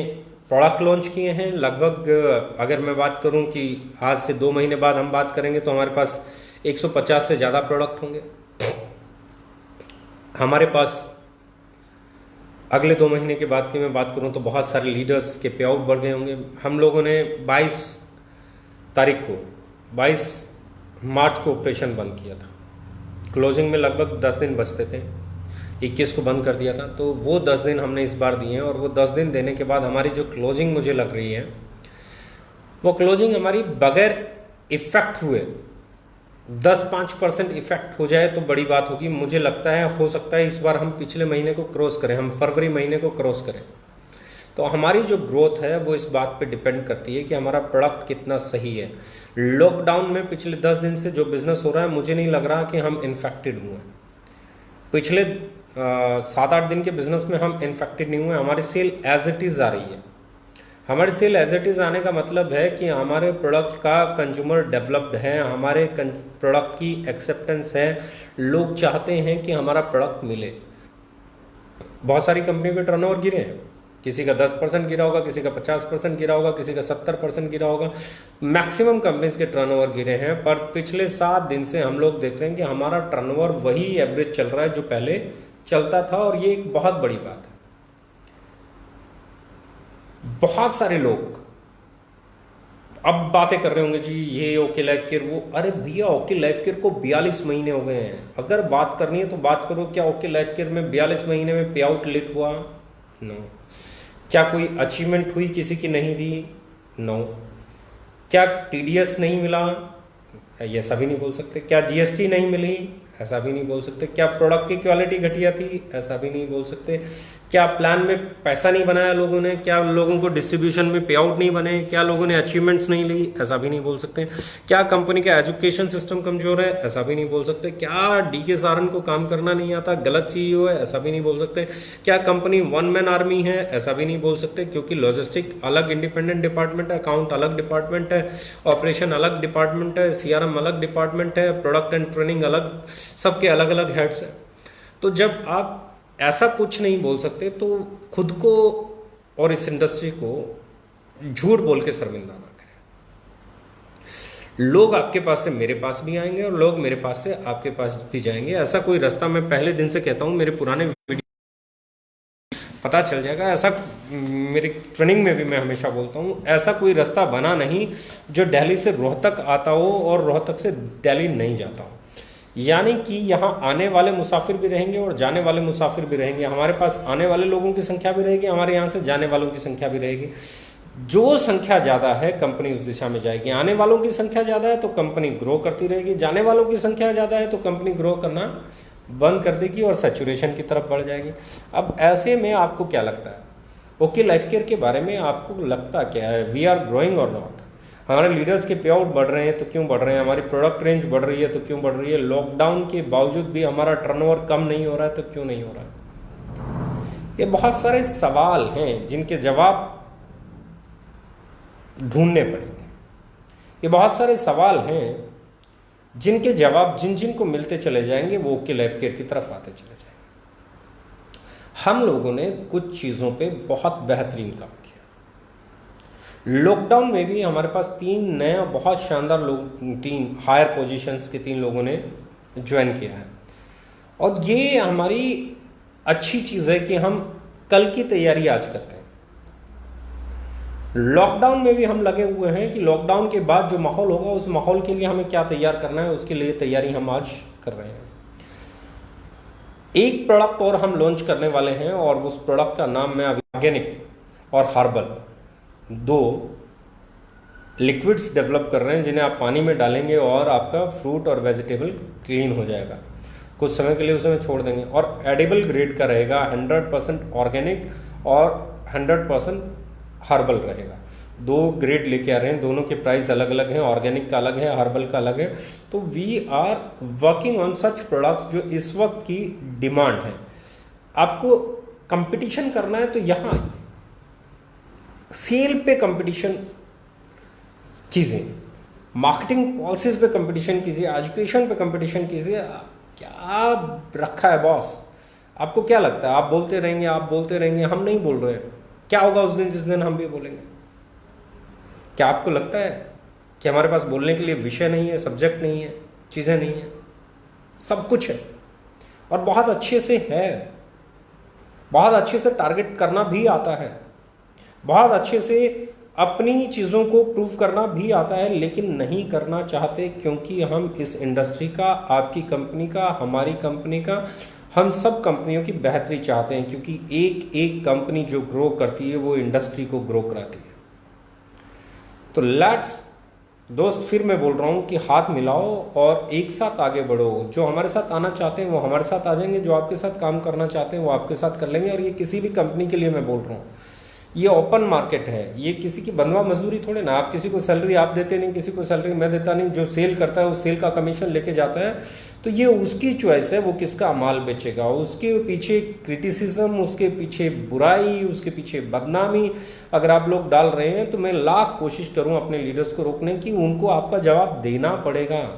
प्रोडक्ट लॉन्च किए हैं। लगभग अगर मैं बात करूं कि आज से 2 महीने बाद हम बात करेंगे तो हमारे पास 150 से ज़्यादा प्रोडक्ट होंगे। हमारे पास अगले 2 महीने के बाद की मैं बात करूं तो बहुत सारे लीडर्स के पे आउट बढ़ गए होंगे। हम लोगों ने 22 तारीख को 22 मार्च को ऑपरेशन बंद किया था। क्लोजिंग में लगभग 10 दिन बचते थे, 21 को बंद कर दिया था। तो वो 10 दिन हमने इस बार दिए हैं, और वो 10 दिन देने के बाद हमारी जो क्लोजिंग मुझे लग रही है, वो क्लोजिंग हमारी बगैर इफेक्ट हुए 10-5% इफेक्ट हो जाए तो बड़ी बात होगी। मुझे लगता है हो सकता है इस बार हम पिछले महीने को क्रॉस करें, हम फरवरी महीने को क्रॉस करें। तो हमारी जो ग्रोथ है वो इस बात पे डिपेंड करती है कि हमारा प्रोडक्ट कितना सही है। लॉकडाउन में पिछले 10 दिन से जो बिजनेस हो रहा है, मुझे नहीं लग रहा कि हम इन्फेक्टेड हुए। पिछले 7-8 दिन के बिजनेस में हम इन्फेक्टेड नहीं हुए। हमारी सेल एज इट इज़ आ रही है। हमारी सेल एज इट इज़ आने का मतलब है कि हमारे प्रोडक्ट का कंज्यूमर डेवलप्ड है, हमारे प्रोडक्ट की एक्सेप्टेंस है, लोग चाहते हैं कि हमारा प्रोडक्ट मिले। बहुत सारी कंपनियों के टर्नओवर गिरे हैं, किसी का 10% गिरा होगा, किसी का 50% गिरा होगा, किसी का 70% गिरा होगा। मैक्सिमम कंपनीज के टर्नओवर गिरे हैं, पर पिछले 7 दिन से हम लोग देख रहे हैं कि हमारा टर्नओवर वही एवरेज चल रहा है जो पहले चलता था, और ये एक बहुत बड़ी बात है। बहुत सारे लोग अब बातें कर रहे होंगे जी ये ओके लाइफ केयर वो, अरे भैया ओके लाइफ केयर को 42 महीने हो गए हैं। अगर बात करनी है तो बात करो, क्या ओके लाइफ केयर में 42 महीने में पे आउट लेट हुआ? नो। क्या कोई अचीवमेंट हुई किसी की नहीं दी? नो। क्या टीडीएस नहीं मिला? ऐसा भी नहीं बोल सकते। क्या जीएसटी नहीं मिली? ऐसा भी नहीं बोल सकते। क्या प्रोडक्ट की क्वालिटी घटिया थी? ऐसा भी नहीं बोल सकते। क्या प्लान में पैसा नहीं बनाया लोगों ने? क्या लोगों को डिस्ट्रीब्यूशन में पे आउट नहीं बने? क्या लोगों ने अचीवमेंट्स नहीं ली? ऐसा भी नहीं बोल सकते। क्या कंपनी का एजुकेशन सिस्टम कमजोर है? ऐसा भी नहीं बोल सकते। क्या डीके सारन को काम करना नहीं आता, गलत सीईओ है? ऐसा भी नहीं बोल सकते। क्या कंपनी वन मैन आर्मी है? ऐसा भी नहीं बोल सकते, क्योंकि लॉजिस्टिक अलग इंडिपेंडेंट डिपार्टमेंट है, अकाउंट अलग डिपार्टमेंट है, ऑपरेशन अलग डिपार्टमेंट है, सीआरएम अलग डिपार्टमेंट है, प्रोडक्ट एंड ट्रेनिंग अलग, सबके अलग अलग हेड्स हैं। तो जब आप ऐसा कुछ नहीं बोल सकते तो खुद को और इस इंडस्ट्री को झूठ बोल के शर्मिंदा ना करें। लोग आपके पास से मेरे पास भी आएंगे और लोग मेरे पास से आपके पास भी जाएंगे। ऐसा कोई रास्ता, मैं पहले दिन से कहता हूं, मेरे पुराने वीडियो पता चल जाएगा। ऐसा मेरी ट्रेनिंग में भी मैं हमेशा बोलता हूं, ऐसा कोई रास्ता बना नहीं जो दिल्ली से रोहतक आता हो और रोहतक से दिल्ली नहीं जाता हो। यानी कि यहाँ आने वाले मुसाफिर भी रहेंगे और जाने वाले मुसाफिर भी रहेंगे। हमारे पास आने वाले लोगों की संख्या भी रहेगी, हमारे यहाँ से जाने वालों की संख्या भी रहेगी। जो संख्या ज़्यादा है कंपनी उस दिशा में जाएगी। आने वालों की संख्या ज़्यादा है तो कंपनी ग्रो करती रहेगी, जाने वालों की संख्या ज़्यादा है तो कंपनी ग्रो करना बंद कर देगी और सैचुरेशन की तरफ बढ़ जाएगी। अब ऐसे में आपको क्या लगता है, ओके लाइफ केयर के बारे में आपको लगता क्या है? वी आर ग्रोइंग और नॉट? हमारे लीडर्स के पे आउट बढ़ रहे हैं तो क्यों बढ़ रहे हैं? हमारी प्रोडक्ट रेंज बढ़ रही है तो क्यों बढ़ रही है? लॉकडाउन के बावजूद भी हमारा टर्नओवर कम नहीं हो रहा है तो क्यों नहीं हो रहा है? ये बहुत सारे सवाल हैं जिनके जवाब ढूंढने पड़ेंगे। ये बहुत सारे सवाल हैं जिनके जवाब जिन जिन को मिलते चले जाएंगे वो ओके लाइफ केयर की तरफ आते चले जाएंगे। हम लोगों ने कुछ चीज़ों पे बहुत बेहतरीन काम किया। लॉकडाउन में भी हमारे पास 3 नया बहुत शानदार लोग, 3 हायर पोजीशंस के 3 लोगों ने ज्वाइन किया है। और ये हमारी अच्छी चीज़ है कि हम कल की तैयारी आज करते हैं। लॉकडाउन में भी हम लगे हुए हैं कि लॉकडाउन के बाद जो माहौल होगा उस माहौल के लिए हमें क्या तैयार करना है, उसके लिए तैयारी हम आज कर रहे हैं। एक प्रोडक्ट और हम लॉन्च करने वाले हैं और उस प्रोडक्ट का नाम मैं अभी ऑर्गेनिक और हर्बल 2 लिक्विड्स डेवलप कर रहे हैं, जिन्हें आप पानी में डालेंगे और आपका फ्रूट और वेजिटेबल क्लीन हो जाएगा। कुछ समय के लिए उसे छोड़ देंगे और एडिबल ग्रेड का रहेगा, 100% ऑर्गेनिक और 100% हर्बल रहेगा। 2 ग्रेड लेके आ रहे हैं, दोनों के प्राइस अलग अलग हैं, ऑर्गेनिक का अलग है, हर्बल का अलग है। तो we are working on such products जो इस वक्त की डिमांड है। आपको कंपटीशन करना है तो यहाँ आइए, सेल पे कंपटीशन कीजिए, मार्केटिंग पॉलिसीज पे कंपटीशन कीजिए, एजुकेशन पे कंपटीशन कीजिए। क्या रखा है बॉस? आपको क्या लगता है? आप बोलते रहेंगे, आप बोलते रहेंगे, हम नहीं बोल रहे हैं। क्या होगा उस दिन जिस दिन हम भी बोलेंगे? क्या आपको लगता है कि हमारे पास बोलने के लिए विषय नहीं है, सब्जेक्ट नहीं है, चीज़ें नहीं है? सब कुछ है और बहुत अच्छे से है, बहुत अच्छे से टारगेट करना भी आता है, बहुत अच्छे से अपनी चीज़ों को प्रूव करना भी आता है, लेकिन नहीं करना चाहते क्योंकि हम इस इंडस्ट्री का, आपकी कंपनी का, हमारी कंपनी का, हम सब कंपनियों की बेहतरी चाहते हैं, क्योंकि एक एक कंपनी जो ग्रो करती है वो इंडस्ट्री को ग्रो कराती है। तो लेट्स दोस्त, फिर मैं बोल रहा हूँ कि हाथ मिलाओ और एक साथ आगे बढ़ो। जो हमारे साथ आना चाहते हैं वो हमारे साथ आ जाएंगे, जो आपके साथ काम करना चाहते हैं वो आपके साथ कर लेंगे। और ये किसी भी कंपनी के लिए मैं बोल रहा हूँ, ये ओपन मार्केट है, ये किसी की बंधुआ मजदूरी थोड़े ना। आप किसी को सैलरी आप देते नहीं, किसी को सैलरी मैं देता नहीं। जो सेल करता है वो सेल का कमीशन लेके जाता है, तो ये उसकी चॉइस है, वो किसका माल बेचेगा। उसके पीछे क्रिटिसिज्म, उसके पीछे बुराई, उसके पीछे बदनामी अगर आप लोग डाल रहे हैं तो मैं लाख कोशिश करूं अपने लीडर्स को रोकने की, उनको आपका जवाब देना पड़ेगा।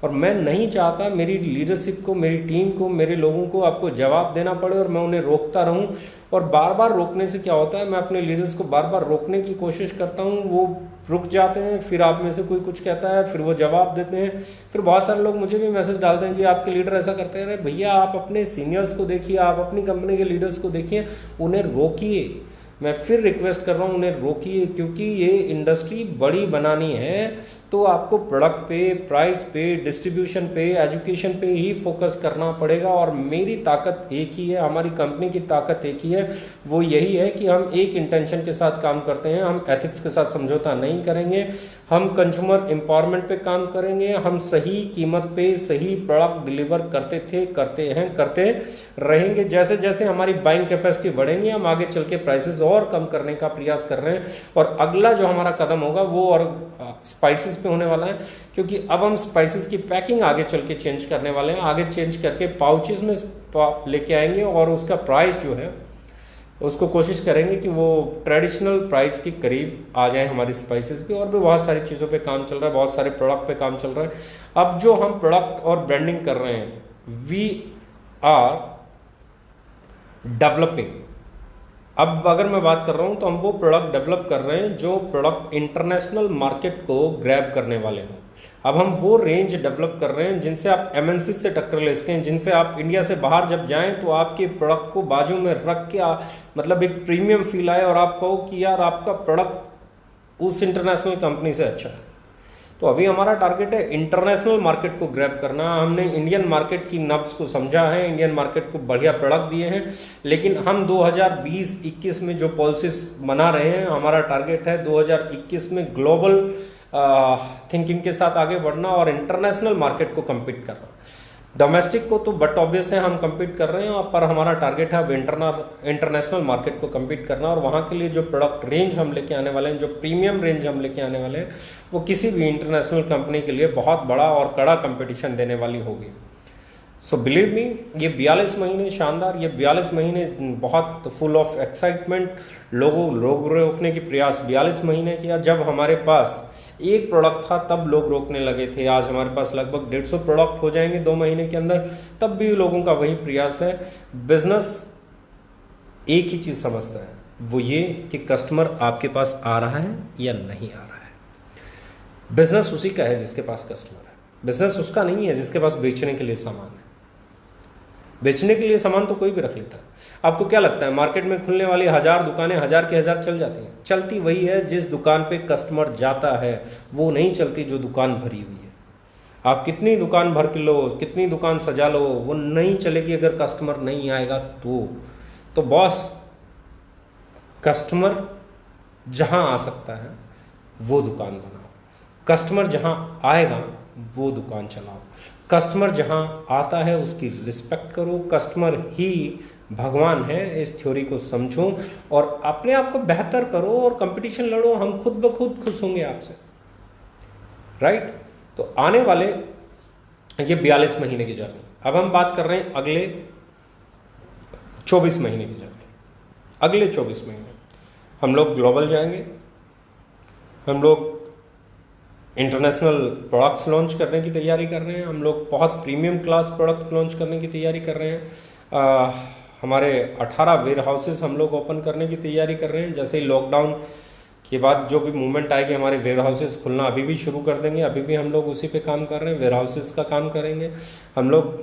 और मैं नहीं चाहता मेरी लीडरशिप को, मेरी टीम को, मेरे लोगों को आपको जवाब देना पड़े और मैं उन्हें रोकता रहूं। और बार बार रोकने से क्या होता है, मैं अपने लीडर्स को बार बार रोकने की कोशिश करता हूं, वो रुक जाते हैं, फिर आप में से कोई कुछ कहता है, फिर वो जवाब देते हैं। फिर बहुत सारे लोग मुझे भी मैसेज डालते हैं कि आपके लीडर ऐसा करते हैं। अरे भैया, आप अपने सीनियर्स को देखिए, आप अपनी कंपनी के लीडर्स को देखिए, उन्हें रोकिए। मैं फिर रिक्वेस्ट कर रहा हूँ, उन्हें रोकिए, क्योंकि ये इंडस्ट्री बड़ी बनानी है तो आपको प्रोडक्ट पे, प्राइस पे, डिस्ट्रीब्यूशन पे, एजुकेशन पे ही फोकस करना पड़ेगा। और मेरी ताकत एक ही है, हमारी कंपनी की ताकत एक ही है, वो यही है कि हम एक इंटेंशन के साथ काम करते हैं। हम एथिक्स के साथ समझौता नहीं करेंगे, हम कंज्यूमर एम्पावरमेंट पे काम करेंगे, हम सही कीमत पे सही प्रोडक्ट डिलीवर करते थे, करते हैं, करते रहेंगे। जैसे जैसे हमारी बाइंग कैपेसिटी बढ़ेंगी, हम आगे चल के प्राइसेस और कम करने का प्रयास कर रहे हैं। और अगला जो हमारा कदम होगा वो और स्पाइसेस पे होने वाला है, क्योंकि अब हम स्पाइसेस की पैकिंग आगे चल के चेंज करने वाले हैं। आगे चेंज करके पाउचेस में लेके आएंगे और उसका प्राइस जो है उसको कोशिश करेंगे कि वो ट्रेडिशनल प्राइस के करीब आ जाए हमारी स्पाइसेस भी। और भी बहुत सारी चीज़ों पे काम चल रहा है, बहुत सारे प्रोडक्ट पे काम चल रहा है। अब जो हम प्रोडक्ट और ब्रांडिंग कर रहे हैं, वी आर डेवलपिंग। अब अगर मैं बात कर रहा हूं तो हम वो प्रोडक्ट डेवलप कर रहे हैं जो प्रोडक्ट इंटरनेशनल मार्केट को ग्रैब करने वाले हों। अब हम वो रेंज डेवलप कर रहे हैं जिनसे आप एमएनसी से टक्कर ले सकें, जिनसे आप इंडिया से बाहर जब जाएं तो आपके प्रोडक्ट को बाजू में रख के मतलब एक प्रीमियम फील आए और आप कहो कि यार आपका प्रोडक्ट उस इंटरनेशनल कंपनी से अच्छा है। तो अभी हमारा टारगेट है इंटरनेशनल मार्केट को ग्रैब करना। हमने इंडियन मार्केट की नब्ज को समझा है, इंडियन मार्केट को बढ़िया प्रोडक्ट दिए हैं, लेकिन हम 2020-21 में जो पॉलिसीज बना रहे हैं, हमारा टारगेट है 2021 में ग्लोबल थिंकिंग के साथ आगे बढ़ना और इंटरनेशनल मार्केट को कम्पीट करना। डोमेस्टिक को तो बट ऑब्वियस है हम कम्पीट कर रहे हैं, पर हमारा टारगेट है अब इंटरनेशनल मार्केट को कम्पीट करना। और वहाँ के लिए जो प्रोडक्ट रेंज हम लेके आने वाले हैं, जो प्रीमियम रेंज हम लेके आने वाले हैं, वो किसी भी इंटरनेशनल कंपनी के लिए बहुत बड़ा और कड़ा कंपटीशन देने वाली होगी। सो बिलीव मी, ये 42 महीने शानदार, ये 42 महीने बहुत फुल ऑफ एक्साइटमेंट, लोग रोकने की प्रयास 42 महीने किया। जब हमारे पास एक प्रोडक्ट था तब लोग रोकने लगे थे, आज हमारे पास लगभग 150 प्रोडक्ट हो जाएंगे 2 महीने के अंदर, तब भी लोगों का वही प्रयास है। बिजनेस एक ही चीज़ समझता है, वो ये कि कस्टमर आपके पास आ रहा है या नहीं आ रहा है। बिजनेस उसी का है जिसके पास कस्टमर है, बिजनेस उसका नहीं है जिसके पास बेचने के लिए सामान है। बेचने के लिए सामान तो कोई भी रख लेता है। आपको क्या लगता है मार्केट में खुलने वाली 1000 दुकानें 1000 की 1000 चल जाती हैं? चलती वही है जिस दुकान पे कस्टमर जाता है, वो नहीं चलती जो दुकान भरी हुई है। आप कितनी दुकान भर के लो, कितनी दुकान सजा लो, वो नहीं चलेगी अगर कस्टमर नहीं आएगा तो बॉस, कस्टमर जहां आ सकता है वो दुकान बनाओ, कस्टमर जहां आएगा वो दुकान चलाओ, कस्टमर जहां आता है उसकी रिस्पेक्ट करो, कस्टमर ही भगवान है, इस थ्योरी को समझो और अपने आप को बेहतर करो और कंपटीशन लड़ो। हम खुद ब खुद खुश होंगे आपसे, राइट। तो आने वाले ये 42 महीने की जर्नी, अब हम बात कर रहे हैं अगले 24 महीने की जर्नी। अगले 24 महीने हम लोग ग्लोबल जाएंगे, हम लोग इंटरनेशनल प्रोडक्ट्स लॉन्च करने की तैयारी कर रहे हैं, हम लोग बहुत प्रीमियम क्लास प्रोडक्ट लॉन्च करने की तैयारी कर रहे हैं। हमारे 18 वेयर हाउसेस हम लोग ओपन करने की तैयारी कर रहे हैं। जैसे ही लॉकडाउन के बाद जो भी मूवमेंट आएगी, हमारे वेयर हाउसेस खुलना अभी भी शुरू कर देंगे। अभी भी हम लोग उसी पे काम कर रहे हैं, वेयर हाउसेस का काम करेंगे। हम लोग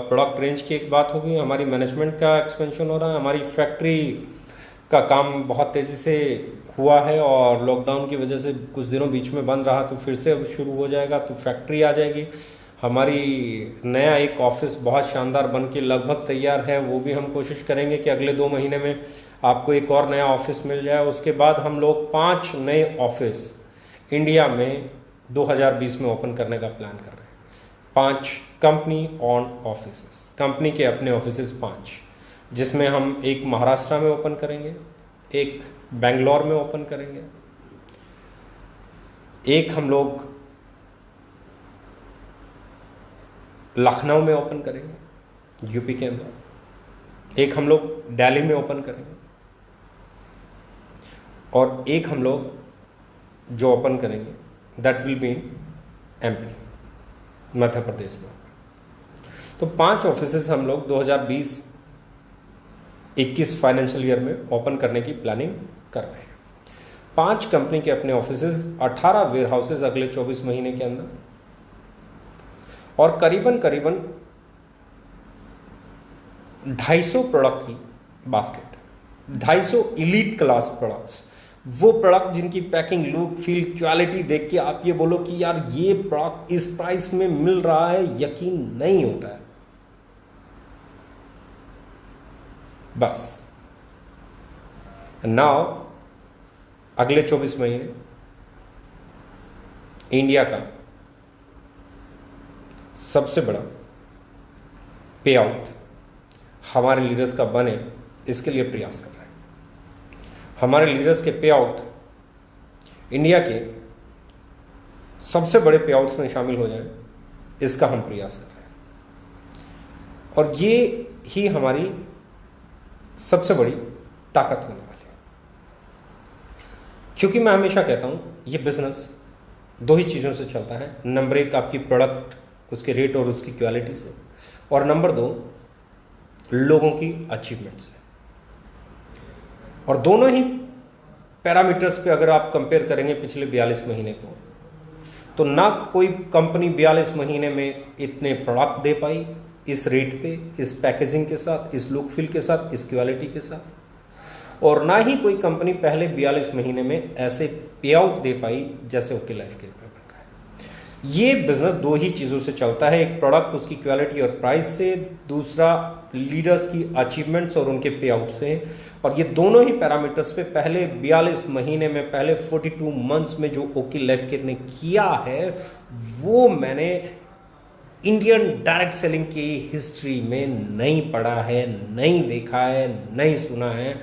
प्रोडक्ट रेंज की एक बात होगी, हमारी मैनेजमेंट का एक्सपेंशन हो रहा है, हमारी फैक्ट्री का काम बहुत तेज़ी से हुआ है और लॉकडाउन की वजह से कुछ दिनों बीच में बंद रहा, तो फिर से अब शुरू हो जाएगा, तो फैक्ट्री आ जाएगी। हमारी नया एक ऑफिस बहुत शानदार बन के लगभग तैयार है, वो भी हम कोशिश करेंगे कि अगले 2 महीने में आपको एक और नया ऑफिस मिल जाए। उसके बाद हम लोग 5 नए ऑफिस इंडिया में 2020 में ओपन करने का प्लान कर रहे हैं। 5 कंपनी ऑन ऑफिसेस, कंपनी के अपने ऑफिसेस 5, जिसमें हम एक महाराष्ट्र में ओपन करेंगे, एक बेंगलोर में ओपन करेंगे, एक हम लोग लखनऊ में ओपन करेंगे यूपी के अंदर, एक हम लोग दिल्ली में ओपन करेंगे और एक हम लोग जो ओपन करेंगे that will be in MP, Madhya Pradesh में। तो 5 ऑफिसेस हम लोग 2020-21 फाइनेंशियल ईयर में ओपन करने की प्लानिंग कर रहे हैं। 5 कंपनी के अपने ऑफिसेस, 18 वेयर हाउसेस अगले 24 महीने के अंदर और करीबन 250 प्रोडक्ट की बास्केट, 250 इलीट क्लास प्रोडक्ट्स, वो प्रोडक्ट जिनकी पैकिंग, लुक, फील, क्वालिटी देख के आप ये बोलो कि यार ये प्रोडक्ट इस प्राइस में मिल रहा है, यकीन नहीं होता है। बस नाउ अगले 24 महीने इंडिया का सबसे बड़ा पे आउट हमारे लीडर्स का बने, इसके लिए प्रयास कर रहे हैं। हमारे लीडर्स के पे आउट इंडिया के सबसे बड़े पे आउट्स में शामिल हो जाएं, इसका हम प्रयास कर रहे हैं और ये ही हमारी सबसे बड़ी ताकत होने वाली है। क्योंकि मैं हमेशा कहता हूं ये बिजनेस 2 ही चीज़ों से चलता है। नंबर 1 आपकी प्रोडक्ट, उसके रेट और उसकी क्वालिटी से, और नंबर 2 लोगों की अचीवमेंट से। और दोनों ही पैरामीटर्स पे अगर आप कंपेयर करेंगे पिछले 42 महीने को, तो ना कोई कंपनी 42 महीने में इतने प्रोडक्ट दे पाई इस रेट पे, इस पैकेजिंग के साथ, इस लुक फील के साथ, इस क्वालिटी के साथ, और ना ही कोई कंपनी पहले 42 महीने में ऐसे पे आउट दे पाई जैसे ओके लाइफ केयर में बन रहा है। ये बिजनेस 2 ही चीज़ों से चलता है, एक प्रोडक्ट उसकी क्वालिटी और प्राइस से, दूसरा लीडर्स की अचीवमेंट्स और उनके पे आउट से। और ये दोनों ही पैरामीटर्स पे पहले 42 महीने में, पहले 42 मंथ्स में जो ओके लाइफ केयर ने किया है, वो मैंने इंडियन डायरेक्ट सेलिंग की हिस्ट्री में नहीं पढ़ा है, नहीं देखा है, नहीं सुना है।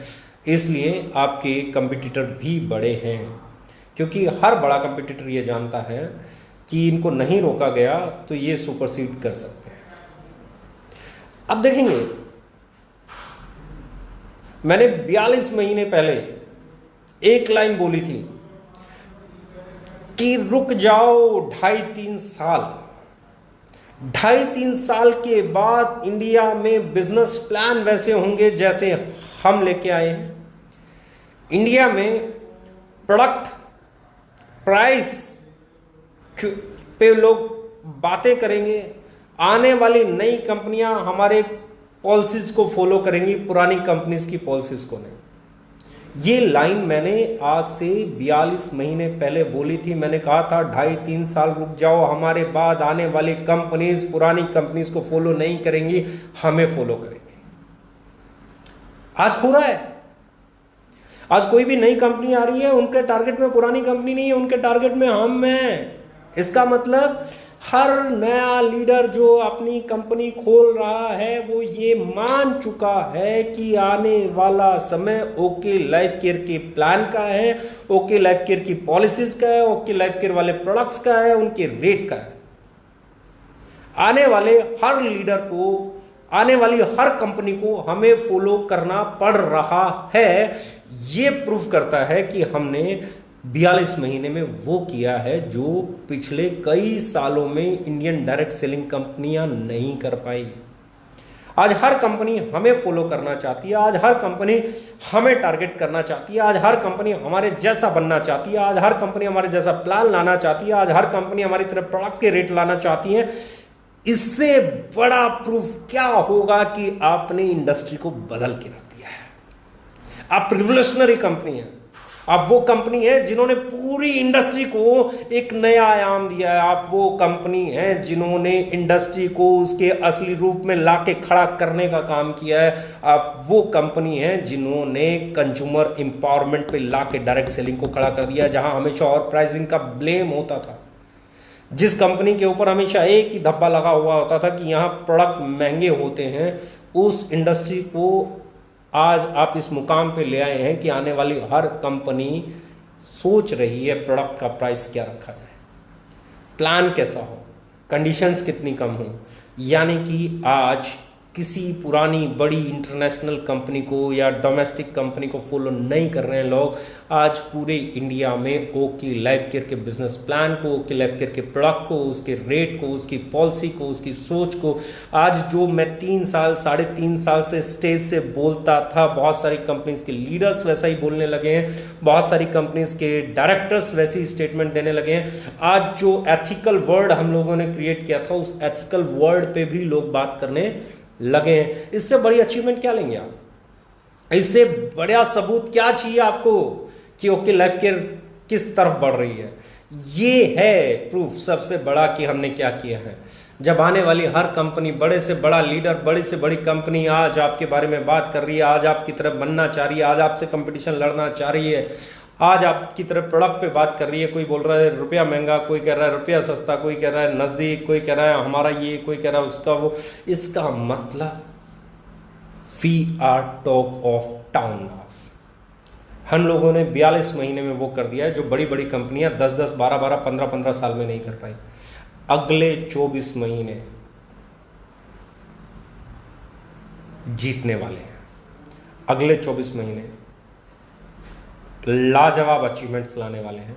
इसलिए आपके कंपटीटर भी बड़े हैं, क्योंकि हर बड़ा कंपटीटर ये जानता है कि इनको नहीं रोका गया तो ये सुपरसीड कर सकते हैं। अब देखेंगे, मैंने 42 महीने पहले एक लाइन बोली थी कि रुक जाओ 2.5-3 साल। 2.5-3 साल के बाद इंडिया में बिजनेस प्लान वैसे होंगे जैसे हम लेके आए हैं। इंडिया में प्रोडक्ट प्राइस पे लोग बातें करेंगे। आने वाली नई कंपनियां हमारे पॉलिसीज को फॉलो करेंगी, पुरानी कंपनीज की पॉलिसीज को नहीं। ये लाइन मैंने आज से 42 महीने पहले बोली थी। मैंने कहा था 2.5-3 साल रुक जाओ, हमारे बाद आने वाली कंपनीज पुरानी कंपनीज को फॉलो नहीं करेंगी, हमें फॉलो करेंगी। आज हो रहा है। आज कोई भी नई कंपनी आ रही है, उनके टारगेट में पुरानी कंपनी नहीं है, उनके टारगेट में हम हैं। इसका मतलब हर नया लीडर जो अपनी कंपनी खोल रहा है वो ये मान चुका है कि आने वाला समय ओके लाइफ केयर के प्लान का है, ओके लाइफ केयर की पॉलिसीज का है, ओके लाइफ केयर वाले प्रोडक्ट्स का है, उनके रेट का है। आने वाले हर लीडर को, आने वाली हर कंपनी को हमें फॉलो करना पड़ रहा है। ये प्रूव करता है कि हमने 42 महीने में वो किया है जो पिछले कई सालों में इंडियन डायरेक्ट सेलिंग कंपनियां नहीं कर पाई। आज हर कंपनी हमें फॉलो करना चाहती है, आज हर कंपनी हमें टारगेट करना चाहती है, आज हर कंपनी हमारे जैसा बनना चाहती है, आज हर कंपनी हमारे जैसा प्लान लाना चाहती है, आज हर कंपनी हमारी तरफ प्रोडक्ट के रेट लाना चाहती है। इससे बड़ा प्रूफ क्या होगा कि आपने इंडस्ट्री को बदल के रख दिया है। आप रिवोल्यूशनरी कंपनी है, आप वो कंपनी है जिन्होंने पूरी इंडस्ट्री को एक नया आयाम दिया है। आप वो कंपनी है जिन्होंने इंडस्ट्री को उसके असली रूप में लाके खड़ा करने का काम किया है। आप वो कंपनी है जिन्होंने कंज्यूमर एम्पावरमेंट पे लाके डायरेक्ट सेलिंग को खड़ा कर दिया, जहां हमेशा और प्राइसिंग का ब्लेम होता था। जिस कंपनी के ऊपर हमेशा एक ही धब्बा लगा हुआ होता था कि यहाँ प्रोडक्ट महंगे होते हैं, उस इंडस्ट्री को आज आप इस मुकाम पे ले आए हैं कि आने वाली हर कंपनी सोच रही है प्रोडक्ट का प्राइस क्या रखा जाए, प्लान कैसा हो, कंडीशंस कितनी कम हो। यानी कि आज किसी पुरानी बड़ी इंटरनेशनल कंपनी को या डोमेस्टिक कंपनी को फॉलो नहीं कर रहे हैं लोग। आज पूरे इंडिया में ओके लाइफ केयर के बिजनेस प्लान को, ओके लाइफ केयर के प्रोडक्ट को, उसके रेट को, उसकी पॉलिसी को, उसकी सोच को, आज जो मैं 3 साल 3.5 साल से स्टेज से बोलता था, बहुत सारी कंपनीज के लीडर्स वैसा ही बोलने लगे हैं, बहुत सारी कंपनीज के डायरेक्टर्स वैसी स्टेटमेंट देने लगे हैं। आज जो एथिकल वर्ड हम लोगों ने क्रिएट किया था, उस एथिकल वर्ड पे भी लोग बात करने लगे हैं। इससे बड़ी अचीवमेंट क्या लेंगे आप? इससे बड़ा सबूत क्या चाहिए आपको कि ओके लाइफ केयर किस तरफ बढ़ रही है? ये है प्रूफ सबसे बड़ा कि हमने क्या किया है। जब आने वाली हर कंपनी, बड़े से बड़ा लीडर, बड़ी से बड़ी कंपनी आज आपके बारे में बात कर रही है, आज आपकी तरफ बनना चाह रही है, आज आपसे कंपटीशन लड़ना चाह रही है, आज आपकी तरफ प्रोडक्ट पे बात कर रही है, कोई बोल रहा है रुपया महंगा, कोई कह रहा है रुपया सस्ता, कोई कह रहा है नज़दीक, कोई कह रहा है हमारा ये, कोई कह रहा है उसका वो, इसका मतलब we are talk of town of. हम लोगों ने 42 महीने में वो कर दिया है जो बड़ी बड़ी कंपनियां 10-10, 12-12, 15-15 साल में नहीं कर पाई। अगले 24 महीने जीतने वाले हैं। अगले 24 महीने लाजवाब अचीवमेंट्स लाने वाले हैं।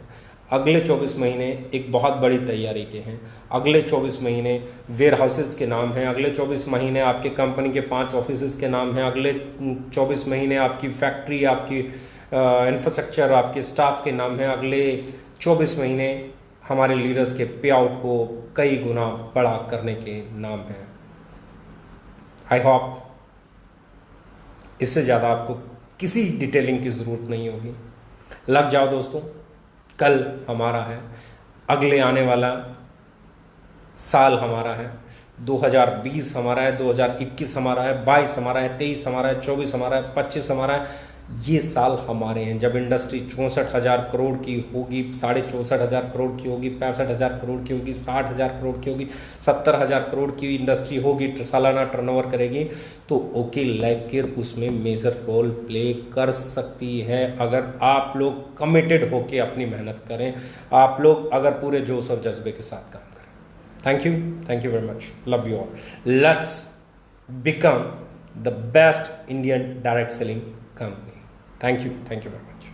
अगले 24 महीने एक बहुत बड़ी तैयारी के हैं। अगले 24 महीने वेयर हाउसेज के नाम हैं। अगले 24 महीने आपके कंपनी के 5 ऑफिसेज के नाम हैं। अगले 24 महीने आपकी फैक्ट्री, आपकी इंफ्रास्ट्रक्चर, आपके स्टाफ के नाम हैं। अगले 24 महीने हमारे लीडर्स के पे आउट को कई गुना बड़ा करने के नाम हैं। आई होप इससे ज़्यादा आपको किसी डिटेलिंग की ज़रूरत नहीं होगी। लग जाओ दोस्तों, कल हमारा है, अगले आने वाला साल हमारा है, 2020 हमारा है, 2021 हमारा है, 22 हमारा है, 23 हमारा है, 24 हमारा है, 25 हमारा है। ये साल हमारे हैं। जब इंडस्ट्री 64,000 करोड़ की होगी, 64,500 करोड़ की होगी, 65,000 करोड़ की होगी, 60,000 करोड़ की होगी, 70,000 करोड़ की इंडस्ट्री होगी, सालाना टर्नओवर करेगी, तो ओके लाइफ केयर उसमें मेजर रोल प्ले कर सकती है अगर आप लोग कमिटेड होके अपनी मेहनत करें, आप लोग अगर पूरे जोश और जज्बे के साथ काम करें। Thank you very much, love you all. Let's become the best Indian direct selling company. Thank you very much.